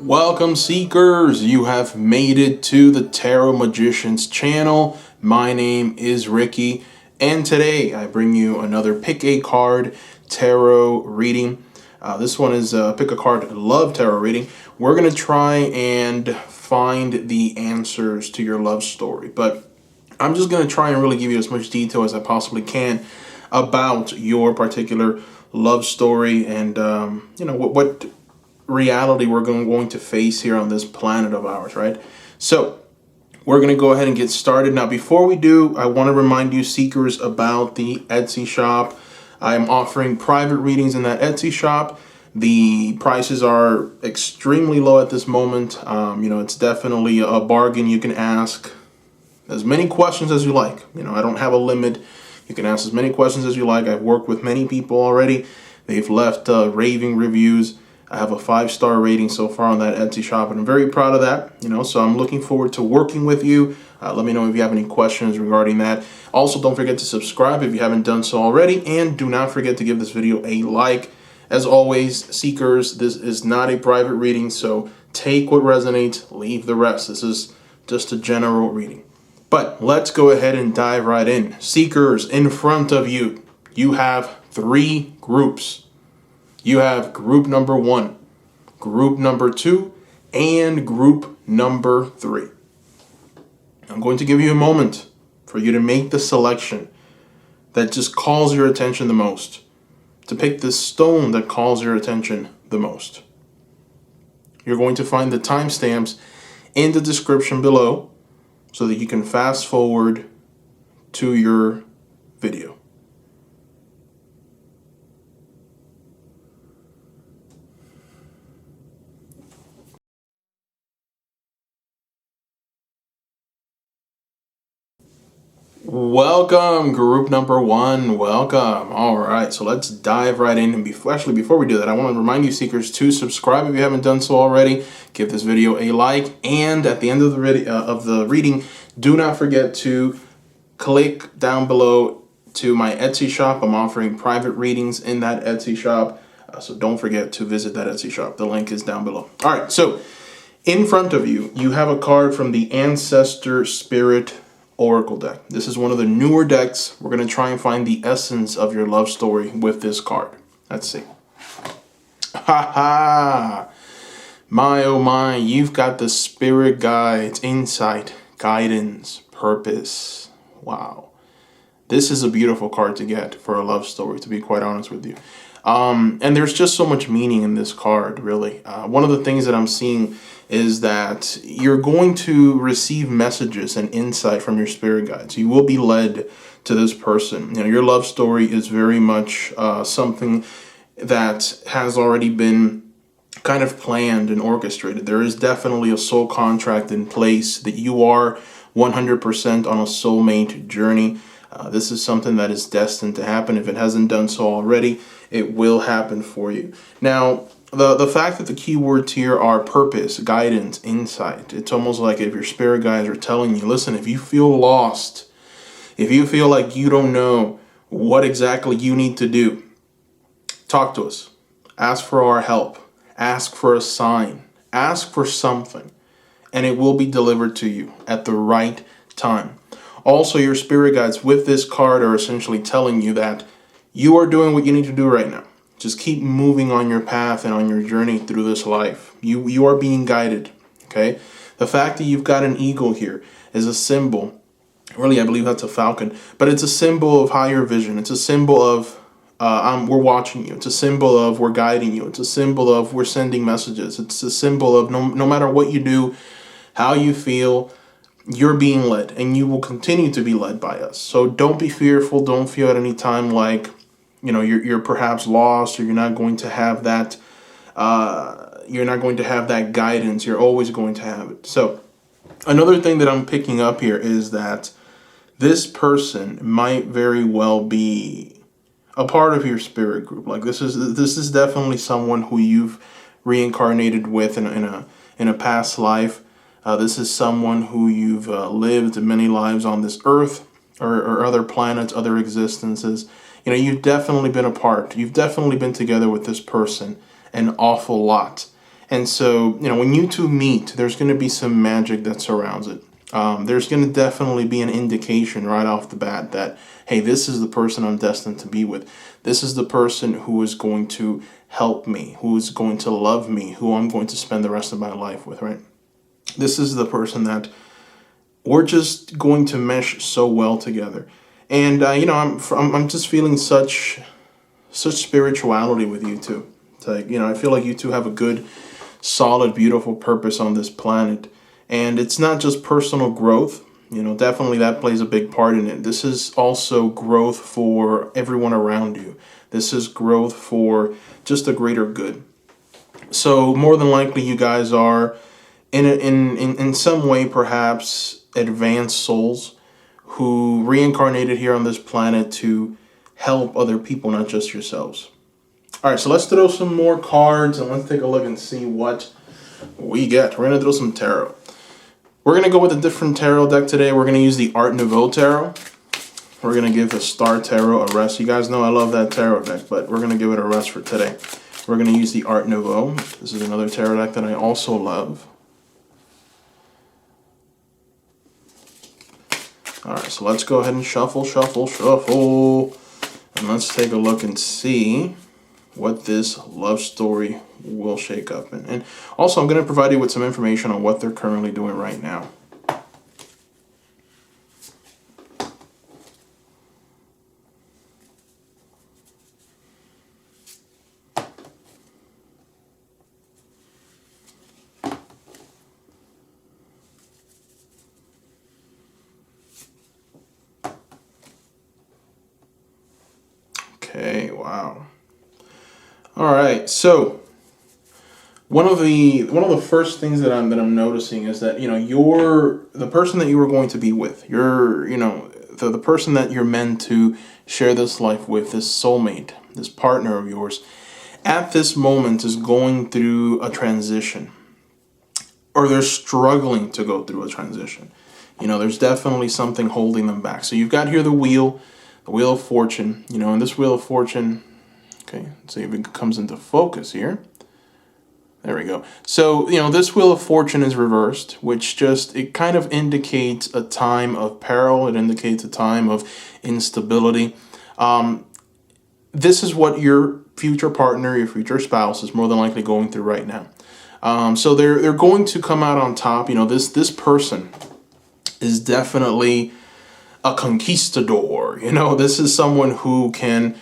Welcome, seekers. You have made it to the Tarot Magicians channel. My name is Ricky, and today I bring you another Pick a Card tarot reading. This one is Pick a Card Love Tarot reading. We're going to try and find the answers to your love story, but I'm just going to try and really give you as much detail as I possibly can about your particular love story and, what reality we're going to face here on this planet of ours, right? So we're going to go ahead and get started. Now, before we do, I want to remind you, seekers, about the Etsy shop. I am offering private readings in that Etsy shop. The prices are extremely low at this moment. It's definitely a bargain. You can ask as many questions as you like. I don't have a limit. You can ask as many questions as you like. I've worked with many people already. They've left raving reviews. I have a 5-star rating so far on that Etsy shop, and I'm very proud of that. So I'm looking forward to working with you. Let me know if you have any questions regarding that. Also, don't forget to subscribe if you haven't done so already, and do not forget to give this video a like. As always, seekers, this is not a private reading, so take what resonates, leave the rest. This is just a general reading. But let's go ahead and dive right in. Seekers, in front of you, you have 3 groups. You have group number 1, group number 2, and group number 3. I'm going to give you a moment for you to make the selection that just calls your attention the most, to pick the stone that calls your attention the most. You're going to find the timestamps in the description below so that you can fast forward to your video. Welcome, group number 1. Welcome. All right, so let's dive right in. And before we do that, I want to remind you, seekers, to subscribe if you haven't done so already. Give this video a like, and at the end of the reading, do not forget to click down below to my Etsy shop. I'm offering private readings in that Etsy shop, so don't forget to visit that Etsy shop. The link is down below. All right, so in front of you, you have a card from the Ancestor Spirit Oracle deck. This is one of the newer decks. We're going to try and find the essence of your love story with this card. Let's see. Ha ha! My oh my, you've got the spirit guides, insight, guidance, purpose. Wow. This is a beautiful card to get for a love story, to be quite honest with you. And there's just so much meaning in this card, really. One of the things that I'm seeing is that you're going to receive messages and insight from your spirit guides. You will be led to this person. Your love story is very much something that has already been kind of planned and orchestrated. There is definitely a soul contract in place that you are 100% on a soulmate journey. This is something that is destined to happen. If it hasn't done so already, it will happen for you. Now, the fact that the keywords here are purpose, guidance, insight, it's almost like if your spirit guides are telling you, listen, if you feel lost, if you feel like you don't know what exactly you need to do, talk to us. Ask for our help. Ask for a sign. Ask for something, and it will be delivered to you at the right time. Also, your spirit guides with this card are essentially telling you that you are doing what you need to do right now. Just keep moving on your path and on your journey through this life. You are being guided, okay? The fact that you've got an eagle here is a symbol. Really, I believe that's a falcon. But it's a symbol of higher vision. It's a symbol of we're watching you. It's a symbol of we're guiding you. It's a symbol of we're sending messages. It's a symbol of no matter what you do, how you feel, you're being led, and you will continue to be led by us. So don't be fearful. Don't feel at any time like you're perhaps lost, or you're not going to have that. You're not going to have that guidance. You're always going to have it. So another thing that I'm picking up here is that this person might very well be a part of your spirit group. Like this is definitely someone who you've reincarnated with in a past life. This is someone who you've lived many lives on this earth or other planets, other existences. You've definitely been apart. You've definitely been together with this person an awful lot. And so, when you two meet, there's going to be some magic that surrounds it. There's going to definitely be an indication right off the bat that, hey, this is the person I'm destined to be with. This is the person who is going to help me, who is going to love me, who I'm going to spend the rest of my life with, right? This is the person that we're just going to mesh so well together. And, I'm just feeling such spirituality with you two. It's like, I feel like you two have a good, solid, beautiful purpose on this planet. And it's not just personal growth. Definitely that plays a big part in it. This is also growth for everyone around you. This is growth for just a greater good. So more than likely you guys are in some way perhaps advanced souls who reincarnated here on this planet to help other people, not just yourselves. All right, so let's throw some more cards and let's take a look and see what we get. We're going to throw some tarot. We're going to go with a different tarot deck today. We're going to use the Art Nouveau tarot. We're going to give the Star Tarot a rest. You guys know I love that tarot deck, but we're going to give it a rest for today. We're going to use the Art Nouveau. This is another tarot deck that I also love. All right, so let's go ahead and shuffle. And let's take a look and see what this love story will shake up. And also, I'm going to provide you with some information on what they're currently doing right now. Okay, wow. All right, so one of the first things that I'm noticing is that you're the person that you were going to be with. You're the person that you're meant to share this life with, this soulmate, this partner of yours, at this moment is going through a transition, or they're struggling to go through a transition. There's definitely something holding them back. So you've got here the Wheel of Fortune. And this Wheel of Fortune. Okay, let's see if it comes into focus here. There we go. So, this Wheel of Fortune is reversed, which it kind of indicates a time of peril. It indicates a time of instability. This is what your future partner, your future spouse is more than likely going through right now. So they're going to come out on top. This person is definitely a conquistador. This is someone who can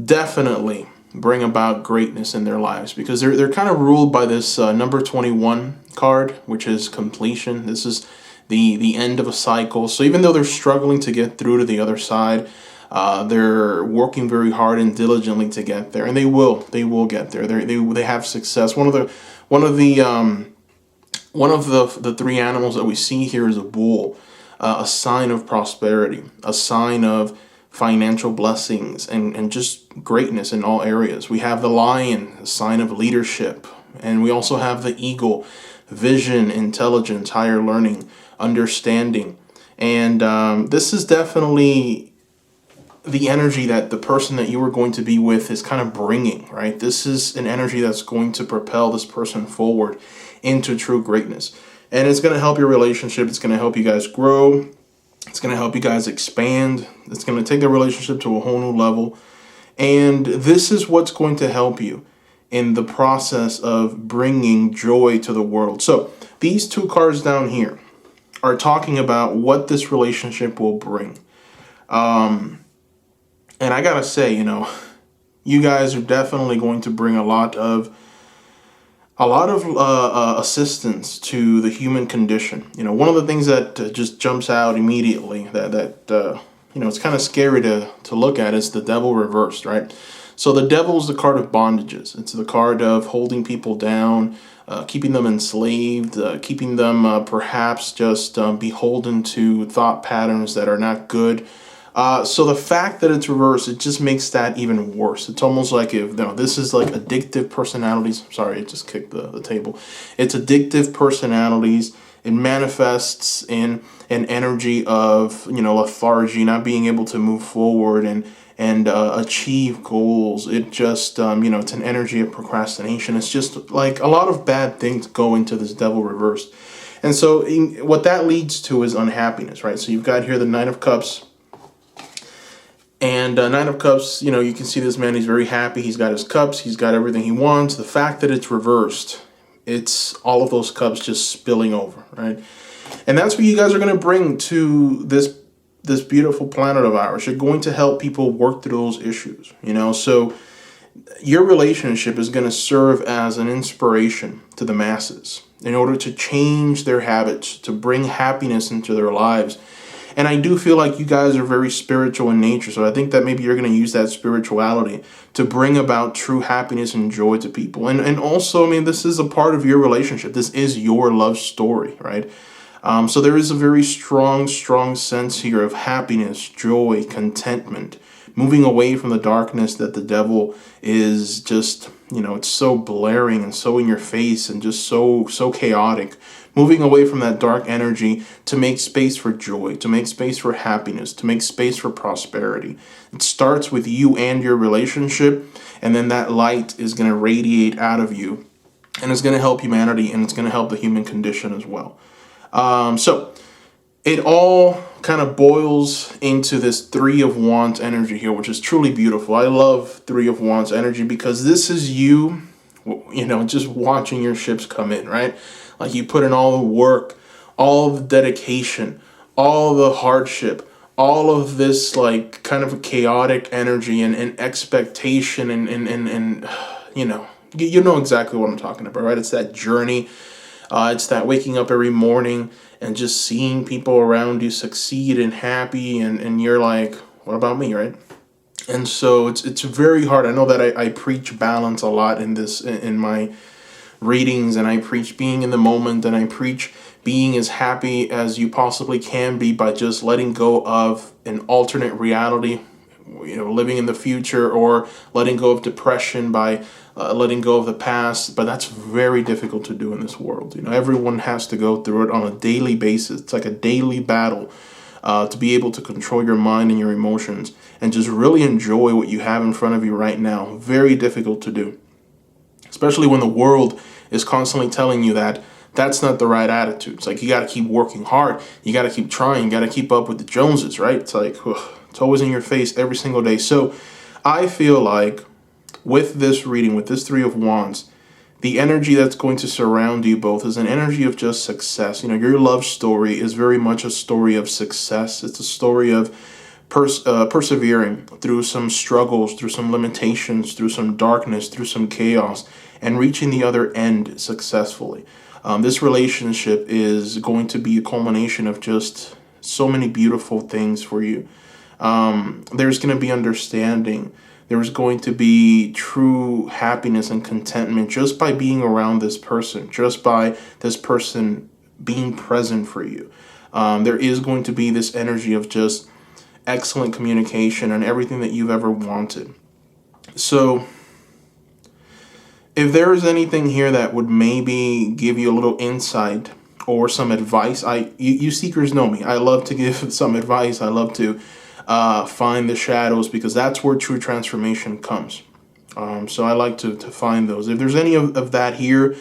definitely bring about greatness in their lives, because they're kind of ruled by this number 21 card, which is completion. This is the end of a cycle. So even though they're struggling to get through to the other side, they're working very hard and diligently to get there, and they will get there. They have success. One of the three animals that we see here is a bull, a sign of prosperity, a sign of financial blessings and just greatness in all areas. We have the lion, a sign of leadership, and we also have the eagle, vision, intelligence, higher learning, understanding. And this is definitely the energy that the person that you are going to be with is kind of bringing, right? This is an energy that's going to propel this person forward into true greatness. And it's going to help your relationship. It's going to help you guys grow. It's going to help you guys expand. It's going to take the relationship to a whole new level. And this is what's going to help you in the process of bringing joy to the world. So these two cards down here are talking about what this relationship will bring. And I got to say, you guys are definitely going to bring a lot of assistance to the human condition. One of the things that just jumps out immediately that it's kind of scary to look at is the Devil reversed, right? So the Devil is the card of bondages. It's the card of holding people down, keeping them enslaved, keeping them perhaps just beholden to thought patterns that are not good. So the fact that it's reversed, it just makes that even worse. It's almost like this is like addictive personalities. Sorry, it just kicked the table. It's addictive personalities. It manifests in an energy of, lethargy, not being able to move forward and achieve goals. It just, it's an energy of procrastination. It's just like a lot of bad things go into this devil reversed. And so what that leads to is unhappiness, right? So you've got here the Nine of Cups. And Nine of Cups, you can see this man, he's very happy. He's got his cups. He's got everything he wants. The fact that it's reversed, it's all of those cups just spilling over, right? And that's what you guys are going to bring to this beautiful planet of ours. You're going to help people work through those issues, So your relationship is going to serve as an inspiration to the masses in order to change their habits, to bring happiness into their lives. And I do feel like you guys are very spiritual in nature. So I think that maybe you're going to use that spirituality to bring about true happiness and joy to people. And also, this is a part of your relationship. This is your love story, right? So there is a very strong sense here of happiness, joy, contentment, moving away from the darkness that the devil is just, it's so blaring and so in your face and just so chaotic. Moving away from that dark energy to make space for joy, to make space for happiness, to make space for prosperity. It starts with you and your relationship, and then that light is going to radiate out of you, and it's going to help humanity, and it's going to help the human condition as well. So it all kind of boils into this Three of Wands energy here, which is truly beautiful. I love Three of Wands energy because this is you, just watching your ships come in, right? Like you put in all the work, all the dedication, all the hardship, all of this like kind of a chaotic energy and expectation and you know exactly what I'm talking about, right? It's that journey. It's that waking up every morning and just seeing people around you succeed and happy, and you're like, what about me, right? And so it's very hard. I know that I preach balance a lot in my readings, and I preach being in the moment, and I preach being as happy as you possibly can be by just letting go of an alternate reality, living in the future, or letting go of depression by letting go of the past. But that's very difficult to do in this world. Everyone has to go through it on a daily basis. It's like a daily battle to be able to control your mind and your emotions and just really enjoy what you have in front of you right now. Very difficult to do, especially when the world is constantly telling you that that's not the right attitude. It's like you got to keep working hard. You got to keep trying. You got to keep up with the Joneses, right? It's like, it's always in your face every single day. So I feel like with this reading, with this Three of Wands, the energy that's going to surround you both is an energy of just success. Your love story is very much a story of success. It's a story of persevering through some struggles, through some limitations, through some darkness, through some chaos, and reaching the other end successfully. This relationship is going to be a culmination of just so many beautiful things for you. There's going to be understanding. There's going to be true happiness and contentment just by being around this person, just by this person being present for you. There is going to be this energy of just excellent communication and everything that you've ever wanted. So if there is anything here that would maybe give you a little insight or some advice, you seekers know me. I love to give some advice. I love to find the shadows, because that's where true transformation comes. So I like to find those. If there's any of that here,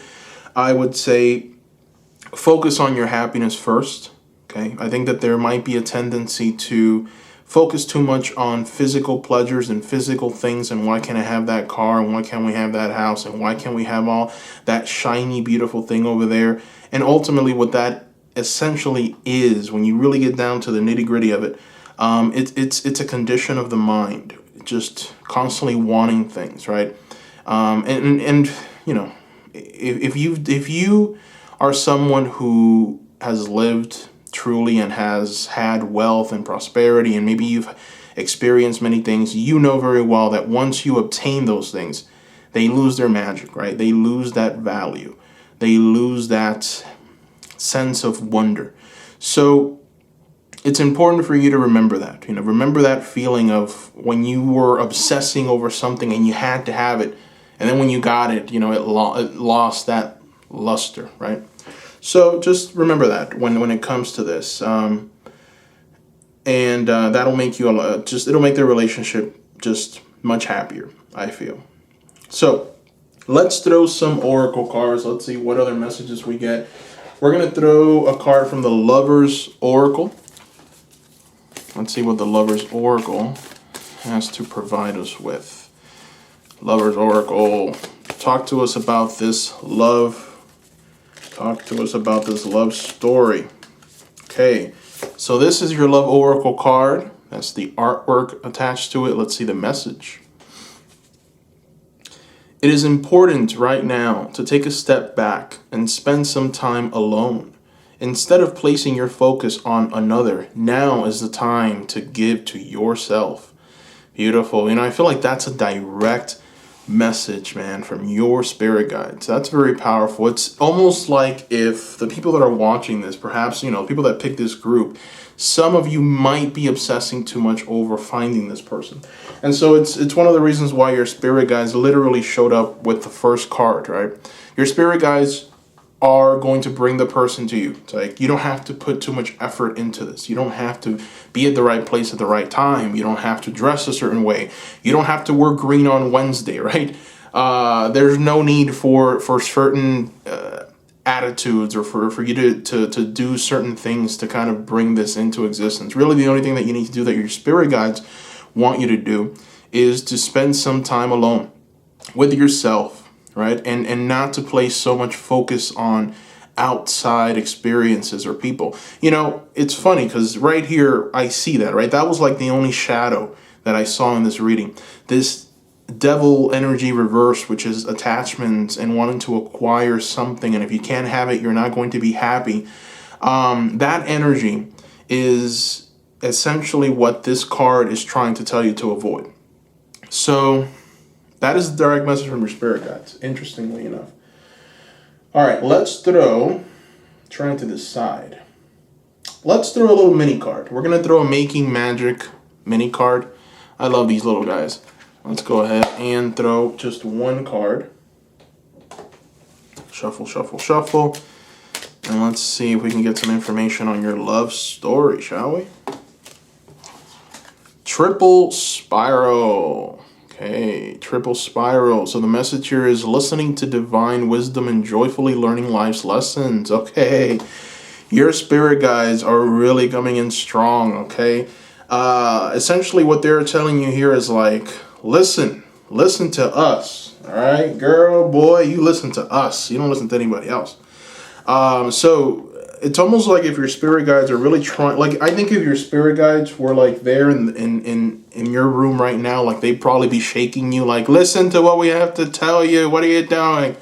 I would say focus on your happiness first. Okay, I think that there might be a tendency to focus too much on physical pleasures and physical things, and why can't I have that car, and why can't we have that house, and why can't we have all that shiny, beautiful thing over there? And ultimately what that essentially is, when you really get down to the nitty-gritty of it, it's a condition of the mind, just constantly wanting things, right? And if you are someone who has lived truly and has had wealth and prosperity, and maybe you've experienced many things, you know very well that once you obtain those things, they lose their magic, right? They lose that value. They lose that sense of wonder. So it's important for you to remember that. Remember that feeling of when you were obsessing over something and you had to have it, and then when you got it, it lost that luster, right? So just remember that when it comes to this, and that'll make you it'll make their relationship just much happier, I feel. So let's throw some oracle cards. Let's see what other messages we get. We're gonna throw a card from the Lover's Oracle. Let's see what the Lover's Oracle has to provide us with. Lover's Oracle, talk to us about this love. Talk to us about this love story. Okay, so this is your Love Oracle card. That's the artwork attached to it. Let's see the message. It is important right now to take a step back and spend some time alone. Instead of placing your focus on another, now is the time to give to yourself. Beautiful. You know, I feel like that's a direct message, man, from your spirit guides. That's very powerful. It's almost like if the people that are watching this, perhaps, you know, people that pick this group, some of you might be obsessing too much over finding this person. And so it's one of the reasons why your spirit guides literally showed up with the first card, right? Your spirit guides are going to bring the person to you. It's like, you don't have to put too much effort into this. You don't have to be at the right place at the right time. You don't have to dress a certain way. You don't have to wear green on Wednesday, right? There's no need for certain attitudes or for you to do certain things to kind of bring this into existence. Really, the only thing that you need to do, that your spirit guides want you to do, is to spend some time alone with yourself, right? And not to place so much focus on outside experiences or people. You know, it's funny because right here, I see that, right? That was like the only shadow that I saw in this reading. This devil energy reverse, which is attachments and wanting to acquire something. And if you can't have it, you're not going to be happy. That energy is essentially what this card is trying to tell you to avoid. So that is the direct message from your spirit guides, interestingly enough. All right, trying to decide. Let's throw a little mini card. We're going to throw a Making Magic mini card. I love these little guys. Let's go ahead and throw just one card. Shuffle, shuffle, shuffle. And let's see if we can get some information on your love story, shall we? Triple Spiral. Okay, Triple Spiral. So the message here is listening to divine wisdom and joyfully learning life's lessons. Okay, your spirit guides are really coming in strong, okay? Essentially what they're telling you here is like, listen to us, all right? Girl, boy, you listen to us. You don't listen to anybody else. So it's almost like if your spirit guides are really trying, like, I think if your spirit guides were like there in your room right now, like they'd probably be shaking you, like, listen to what we have to tell you. What are you doing?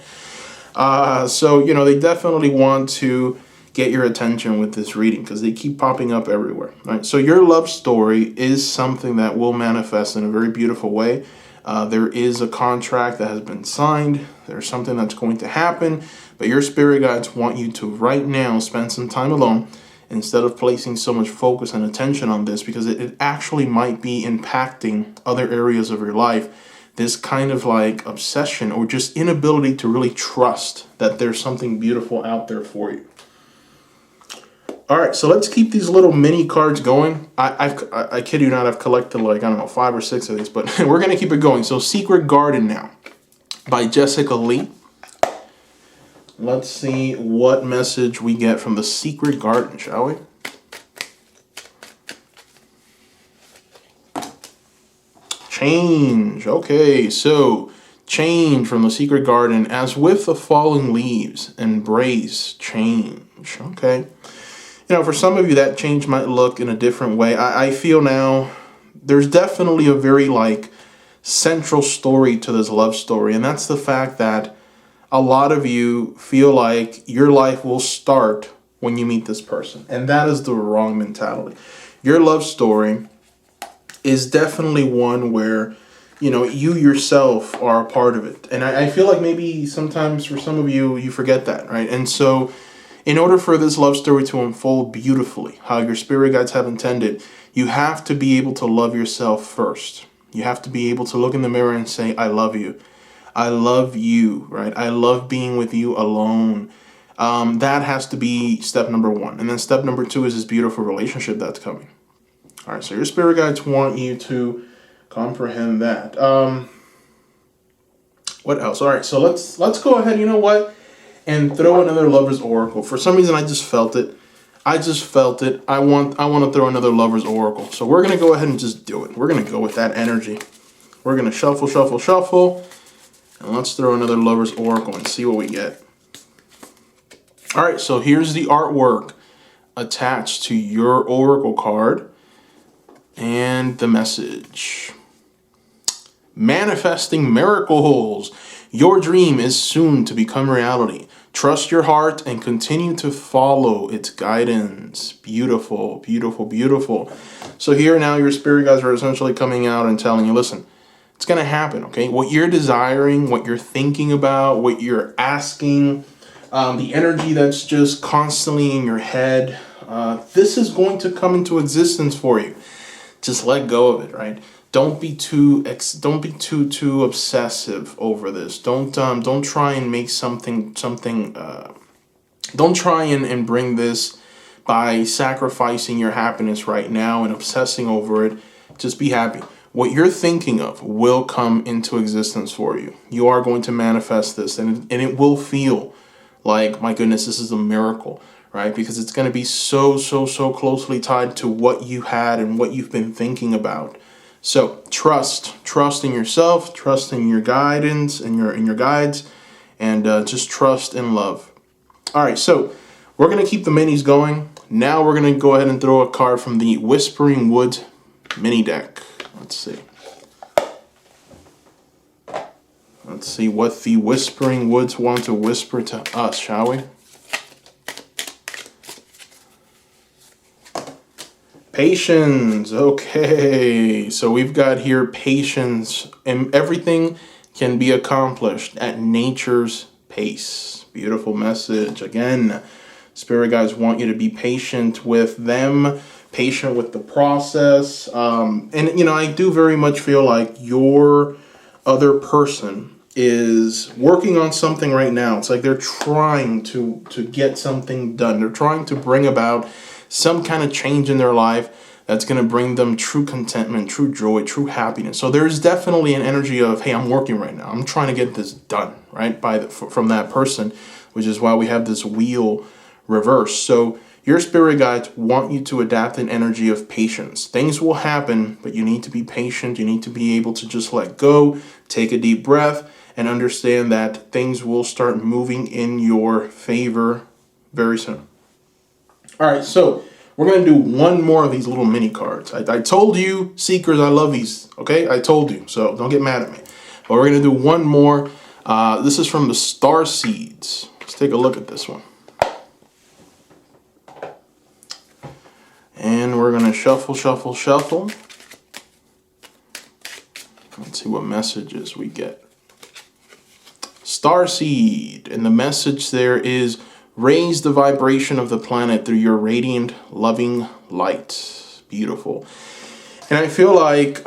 So, you know, they definitely want to get your attention with this reading because they keep popping up everywhere, right? So your love story is something that will manifest in a very beautiful way. There is a contract that has been signed. There's something that's going to happen, but your spirit guides want you to right now spend some time alone instead of placing so much focus and attention on this, because it actually might be impacting other areas of your life. This kind of like obsession or just inability to really trust that there's something beautiful out there for you. All right, so let's keep these little mini cards going. I kid you not, I've collected like, I don't know, 5 or 6 of these, but we're going to keep it going. So Secret Garden now by Jessica Lee. Let's see what message we get from the Secret Garden, shall we? Change. Okay, so change from the Secret Garden. As with the falling leaves, embrace change. Okay. You know, for some of you, that change might look in a different way. I feel now there's definitely a very like central story to this love story. And that's the fact that a lot of you feel like your life will start when you meet this person. And that is the wrong mentality. Your love story is definitely one where, you know, you yourself are a part of it. And I feel like maybe sometimes for some of you, you forget that, right? And so in order for this love story to unfold beautifully, how your spirit guides have intended, you have to be able to love yourself first. You have to be able to look in the mirror and say, I love you. I love you, right? I love being with you alone. That has to be step number one. And then step number two is this beautiful relationship that's coming. All right, so your spirit guides want you to comprehend that. What else? All right, so let's go ahead, you know what, and throw another Lover's Oracle. For some reason, I just felt it. I want to throw another Lover's Oracle. So we're going to go ahead and just do it. We're going to go with that energy. We're going to shuffle, shuffle, shuffle. And let's throw another Lover's Oracle and see what we get. All right, so here's the artwork attached to your Oracle card. And the message. Manifesting miracles. Your dream is soon to become reality. Trust your heart and continue to follow its guidance. Beautiful, beautiful, beautiful. So here now your spirit guides are essentially coming out and telling you, listen, it's going to happen, okay? What you're desiring, what you're thinking about, what you're asking, the energy that's just constantly in your head, this is going to come into existence for you. Just let go of it, right? Don't be too obsessive over this. Don't try and make something. Don't try and bring this by sacrificing your happiness right now and obsessing over it. Just be happy. What you're thinking of will come into existence for you. You are going to manifest this, and it will feel like, my goodness, this is a miracle, right? Because it's going to be so closely tied to what you had and what you've been thinking about. So trust in yourself, trust in your guidance and your guides, and just trust in love. All right, so we're going to keep the minis going. Now we're going to go ahead and throw a card from the Whispering Woods mini deck. Let's see. Let's see what the Whispering Woods want to whisper to us, shall we? Patience. Okay, so we've got here patience, and everything can be accomplished at nature's pace. Beautiful message. Again, spirit guides want you to be patient with them, patient with the process. And you know, I do very much feel like your other person is working on something right now. It's like they're trying to get something done. They're trying to bring about some kind of change in their life that's going to bring them true contentment, true joy, true happiness. So there's definitely an energy of, hey, I'm working right now. I'm trying to get this done, right, from that person, which is why we have this wheel reversed. So your spirit guides want you to adapt an energy of patience. Things will happen, but you need to be patient. You need to be able to just let go, take a deep breath, and understand that things will start moving in your favor very soon. All right, so we're going to do one more of these little mini cards. I told you, Seekers, I love these, okay? I told you, so don't get mad at me. But we're going to do one more. This is from the Star Seeds. Let's take a look at this one. And we're going to shuffle, shuffle, shuffle. Let's see what messages we get. Star Seed, and the message there is, raise the vibration of the planet through your radiant, loving light. Beautiful. And I feel like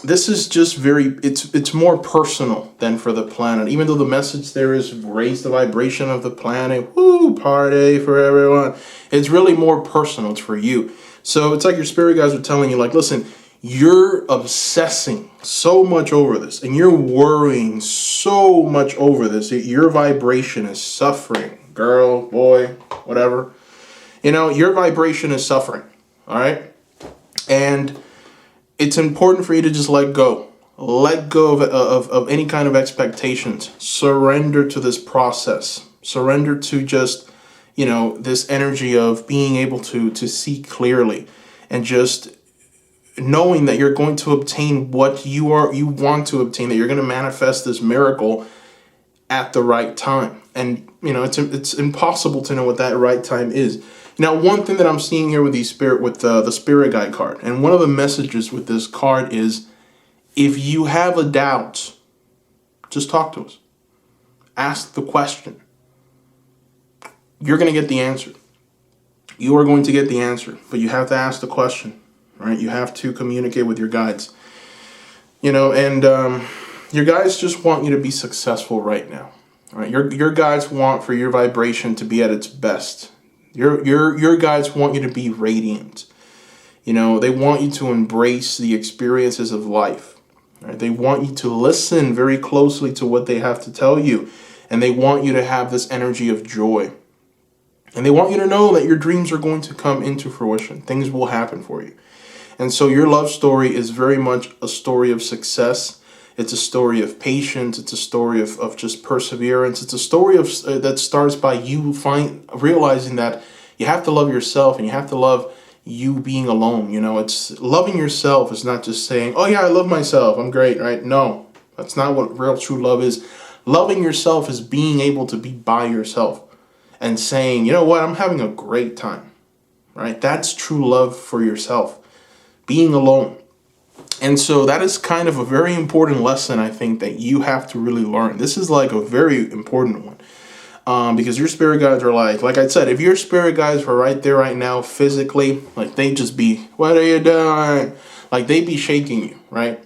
this is just it's more personal than for the planet. Even though the message there is raise the vibration of the planet, woo, party for everyone. It's really more personal. It's for you. So it's like your spirit guides are telling you, like, listen, you're obsessing so much over this and you're worrying so much over this. Your vibration is suffering. Girl, boy, whatever. You know, your vibration is suffering, all right? And it's important for you to just let go. Let go of any kind of expectations. Surrender to this process. Surrender to just, you know, this energy of being able to see clearly and just knowing that you're going to obtain what you want to obtain, that you're going to manifest this miracle at the right time. And, you know, it's impossible to know what that right time is. Now, one thing that I'm seeing here with the spirit guide card, and one of the messages with this card is, if you have a doubt, just talk to us. Ask the question. You're going to get the answer. You are going to get the answer, but you have to ask the question, right? You have to communicate with your guides. You know, and your guides just want you to be successful right now. All right, your guides want for your vibration to be at its best. Your guides want you to be radiant. You know, they want you to embrace the experiences of life. Right? They want you to listen very closely to what they have to tell you. And they want you to have this energy of joy. And they want you to know that your dreams are going to come into fruition. Things will happen for you. And so your love story is very much a story of success. It's a story of patience. It's a story of just perseverance. It's a story of that starts by you realizing that you have to love yourself and you have to love you being alone. You know, it's loving yourself is not just saying, oh yeah, I love myself, I'm great, right? No, that's not what real true love is. Loving yourself is being able to be by yourself and saying, you know what, I'm having a great time, right? That's true love for yourself, being alone. And so that is kind of a very important lesson, I think, that you have to really learn. This is like a very important one. Because your spirit guides are like I said, if your spirit guides were right there right now physically, like they just be, what are you doing? Like they be shaking you, right?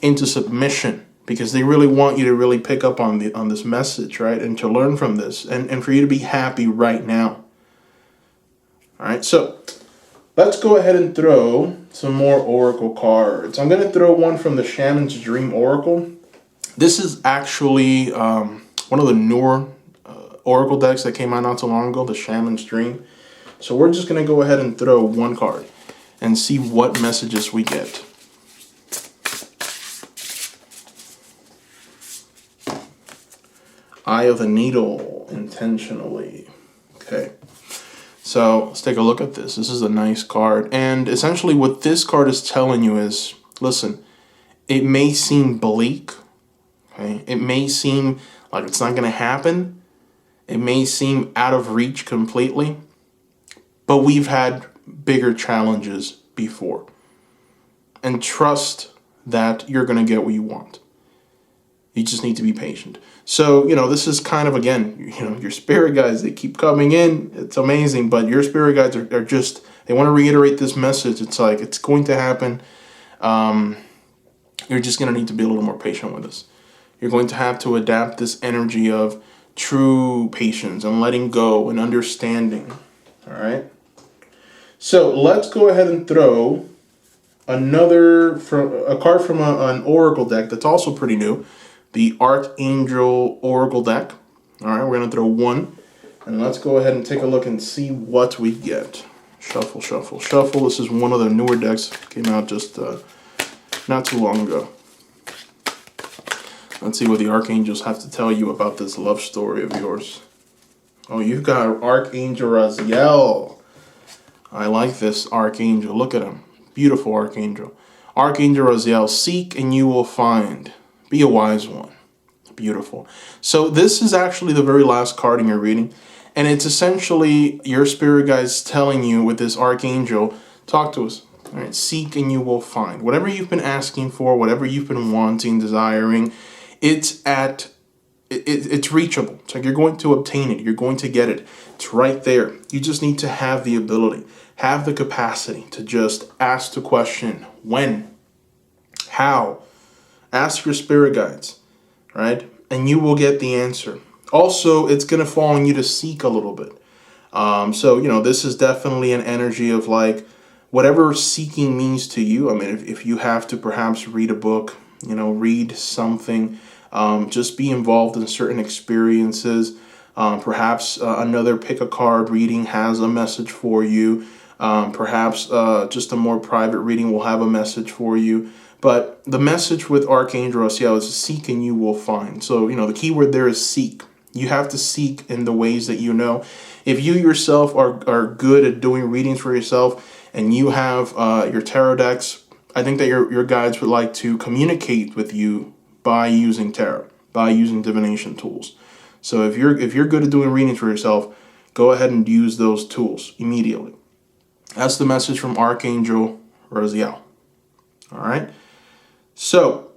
Into submission, because they really want you to really pick up on this message, right? And to learn from this and for you to be happy right now. All right, so let's go ahead and throw some more oracle cards. I'm going to throw one from the Shaman's Dream Oracle. This is actually one of the newer oracle decks that came out not too long ago, the Shaman's Dream. So we're just going to go ahead and throw one card and see what messages we get. Eye of the Needle, intentionally. Okay. So let's take a look at this. This is a nice card. And essentially what this card is telling you is, listen, it may seem bleak. Okay. It may seem like it's not going to happen. It may seem out of reach completely, but we've had bigger challenges before. And trust that you're going to get what you want. You just need to be patient. So, you know, this is kind of, again, you know, your spirit guides, they keep coming in. It's amazing, but your spirit guides are just, they want to reiterate this message. It's like, it's going to happen. You're just going to need to be a little more patient with us. You're going to have to adapt this energy of true patience and letting go and understanding. All right. So let's go ahead and throw a card from an oracle deck that's also pretty new, the Archangel Oracle deck. All right, we're gonna throw one, and let's go ahead and take a look and see what we get. Shuffle, shuffle, shuffle. This is one of the newer decks, came out just not too long ago. Let's see what the Archangels have to tell you about this love story of yours. Oh, you've got Archangel Raziel. I like this Archangel. Look at him. Beautiful Archangel. Archangel Raziel, seek and you will find. Be a wise one. Beautiful. So this is actually the very last card in your reading. And it's essentially your spirit guides telling you with this Archangel, talk to us. All right, seek and you will find. Whatever you've been asking for, whatever you've been wanting, desiring, it's reachable. It's like you're going to obtain it. You're going to get it. It's right there. You just need to have the ability, have the capacity to just ask the question, when, how. Ask your spirit guides, right? And you will get the answer. Also, it's going to fall on you to seek a little bit. So, you know, this is definitely an energy of like, whatever seeking means to you. I mean, if you have to perhaps read a book, you know, read something, just be involved in certain experiences. Perhaps another pick a card reading has a message for you. Perhaps just a more private reading will have a message for you. But the message with Archangel Raziel is seek and you will find. So, you know, the key word there is seek. You have to seek in the ways that you know. If you yourself are good at doing readings for yourself and you have your tarot decks, I think that your guides would like to communicate with you by using tarot, by using divination tools. So if you're good at doing readings for yourself, go ahead and use those tools immediately. That's the message from Archangel Raziel. All right. So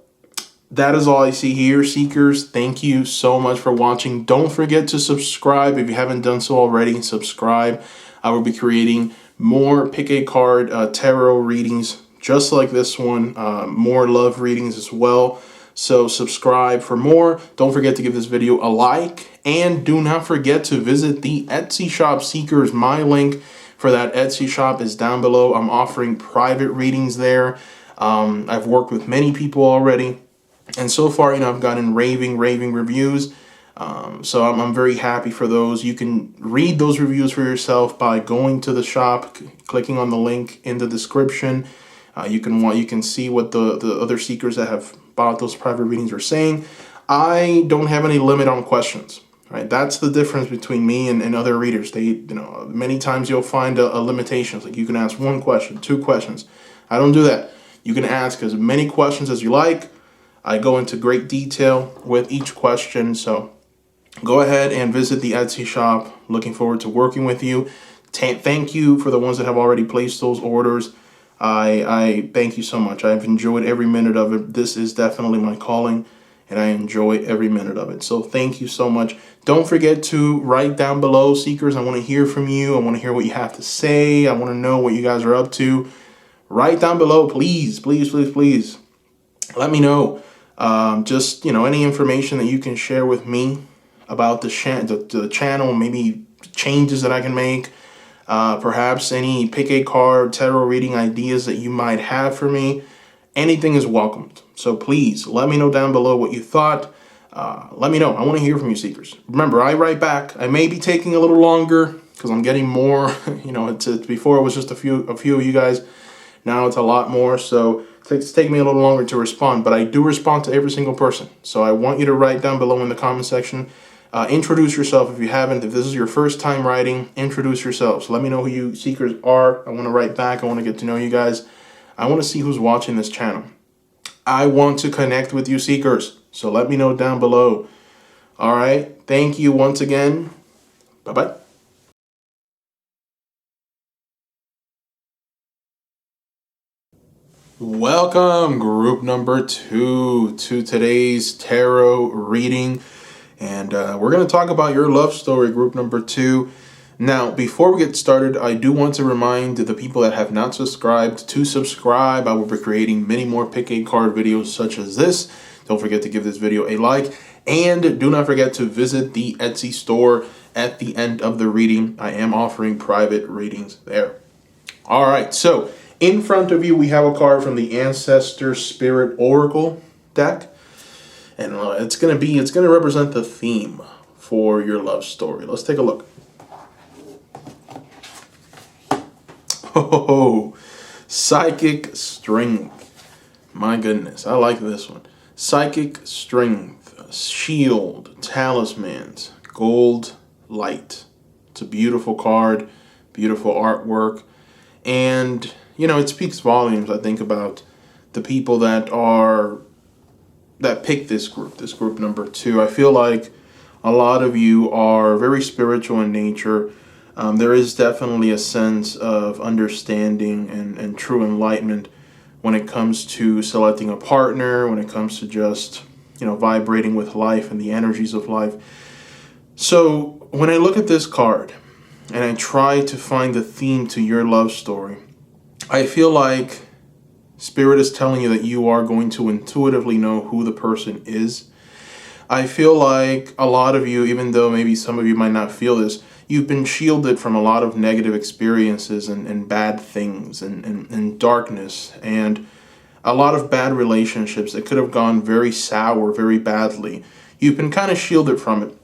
that is all I see here, seekers. Thank you so much for watching. Don't forget to subscribe if you haven't done so already. Subscribe. I will be creating more pick a card tarot readings just like this one. More love readings as well. So subscribe for more. Don't forget to give this video a like, and do not forget to visit the Etsy shop, Seekers. My link for that Etsy shop is down below. I'm offering private readings there. I've worked with many people already, and so far, I've gotten raving reviews. So I'm very happy for those. You can read those reviews for yourself by going to the shop, clicking on the link in the description. You can see what the other seekers that have bought those private readings are saying. I don't have any limit on questions, right? That's the difference between me and other readers. Many times you'll find a limitations, like you can ask 1 question, 2 questions. I don't do that. You can ask as many questions as you like. I go into great detail with each question. So go ahead and visit the Etsy shop. Looking forward to working with you. Thank you for the ones that have already placed those orders. I thank you so much. I've enjoyed every minute of it. This is definitely my calling, and I enjoy every minute of it. So thank you so much. Don't forget to write down below, seekers. I want to hear from you. I want to hear what you have to say. I want to know what you guys are up to. Write down below, please, please, please, please. Let me know. Just, any information that you can share with me about the channel, maybe changes that I can make. Perhaps any pick a card, tarot reading ideas that you might have for me. Anything is welcomed. So please let me know down below what you thought. Let me know. I want to hear from you, seekers. Remember, I write back. I may be taking a little longer because I'm getting more. Before it was just a few of you guys. Now it's a lot more. So it's taking me a little longer to respond, but I do respond to every single person. So I want you to write down below in the comment section. Introduce yourself if you haven't. If this is your first time writing, introduce yourselves. Let me know who you seekers are. I want to write back. I want to get to know you guys. I want to see who's watching this channel. I want to connect with you, seekers. So let me know down below. All right. Thank you once again. Bye-bye. Welcome, group number 2, to today's tarot reading. And we're going to talk about your love story, group number 2. Now, before we get started, I do want to remind the people that have not subscribed to subscribe. I will be creating many more pick a card videos such as this. Don't forget to give this video a like. And do not forget to visit the Etsy store at the end of the reading. I am offering private readings there. All right, so in front of you, we have a card from the Ancestor Spirit Oracle deck. And it's going to represent the theme for your love story. Let's take a look. Oh, psychic strength. My goodness, I like this one. Psychic strength, shield, talismans, gold light. It's a beautiful card, beautiful artwork. And, it speaks volumes, I think, about the people that pick this group number 2. I feel like a lot of you are very spiritual in nature. There is definitely a sense of understanding and true enlightenment when it comes to selecting a partner, when it comes to just, vibrating with life and the energies of life. So when I look at this card and I try to find the theme to your love story, I feel like Spirit is telling you that you are going to intuitively know who the person is. I feel like a lot of you, even though maybe some of you might not feel this, you've been shielded from a lot of negative experiences and bad things and darkness and a lot of bad relationships that could have gone very sour, very badly. You've been kind of shielded from it.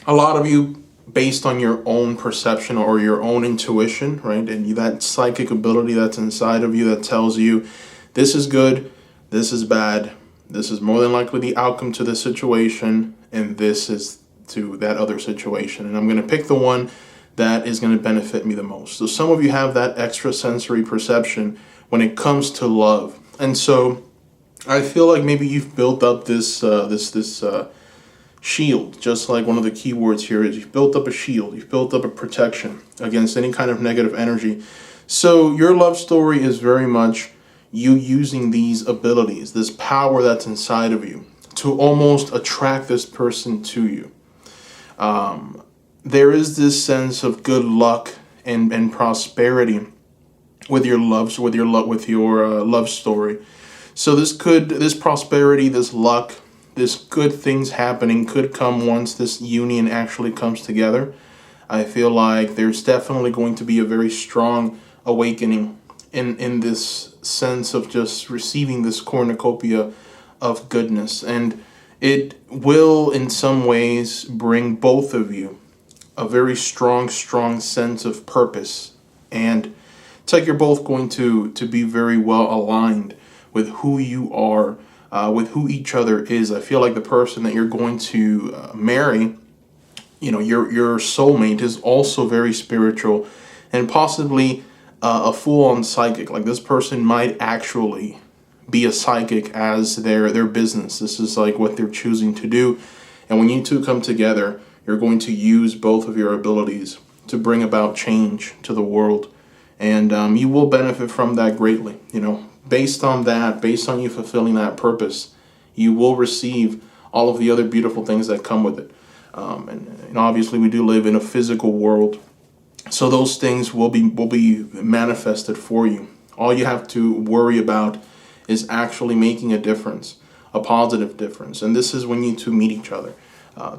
A lot of you, based on your own perception or your own intuition, right? And that psychic ability that's inside of you that tells you this is good, this is bad, this is more than likely the outcome to this situation, and this is to that other situation. And I'm going to pick the one that is going to benefit me the most. So some of you have that extrasensory perception when it comes to love. And so I feel like maybe you've built up this shield, just like one of the key words here is you've built up a shield, you've built up a protection against any kind of negative energy. So your love story is very much you using these abilities, this power that's inside of you to almost attract this person to you. There is this sense of good luck and prosperity with your love story. So this prosperity, this luck, this good things happening could come once this union actually comes together. I feel like there's definitely going to be a very strong awakening in this sense of just receiving this cornucopia of goodness. And it will in some ways bring both of you a very strong sense of purpose. And it's like you're both going to be very well aligned with who you are, with who each other is. I feel like the person that you're going to marry, your soulmate, is also very spiritual and possibly a full-on psychic. Like, this person might actually be a psychic as their business. This is like what they're choosing to do. And when you two come together, you're going to use both of your abilities to bring about change to the world. And you will benefit from that greatly. Based on that, based on you fulfilling that purpose, you will receive all of the other beautiful things that come with it. And obviously we do live in a physical world, so those things will be manifested for you. All you have to worry about is actually making a difference, a positive difference. And this is when you two meet each other.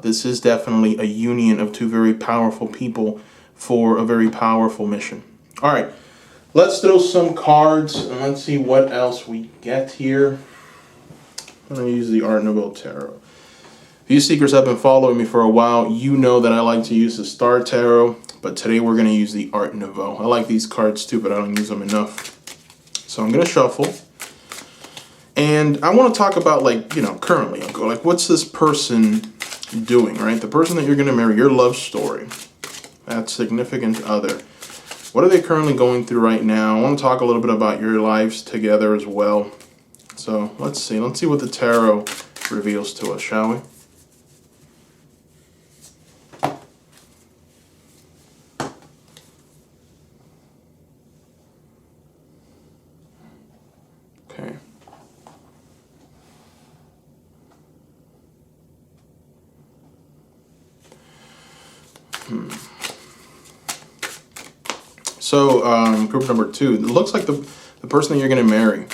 This is definitely a union of two very powerful people for a very powerful mission. All right. Let's throw some cards and let's see what else we get here. I'm going to use the Art Nouveau Tarot. If you seekers have been following me for a while, you know that I like to use the Star Tarot, but today we're going to use the Art Nouveau. I like these cards too, but I don't use them enough. So I'm going to shuffle. And I want to talk about, currently, what's this person doing, right? The person that you're going to marry, your love story, that significant other. What are they currently going through right now? I want to talk a little bit about your lives together as well. So let's see what the tarot reveals to us, shall we? Okay. So, group number 2, it looks like the person that you're going to marry,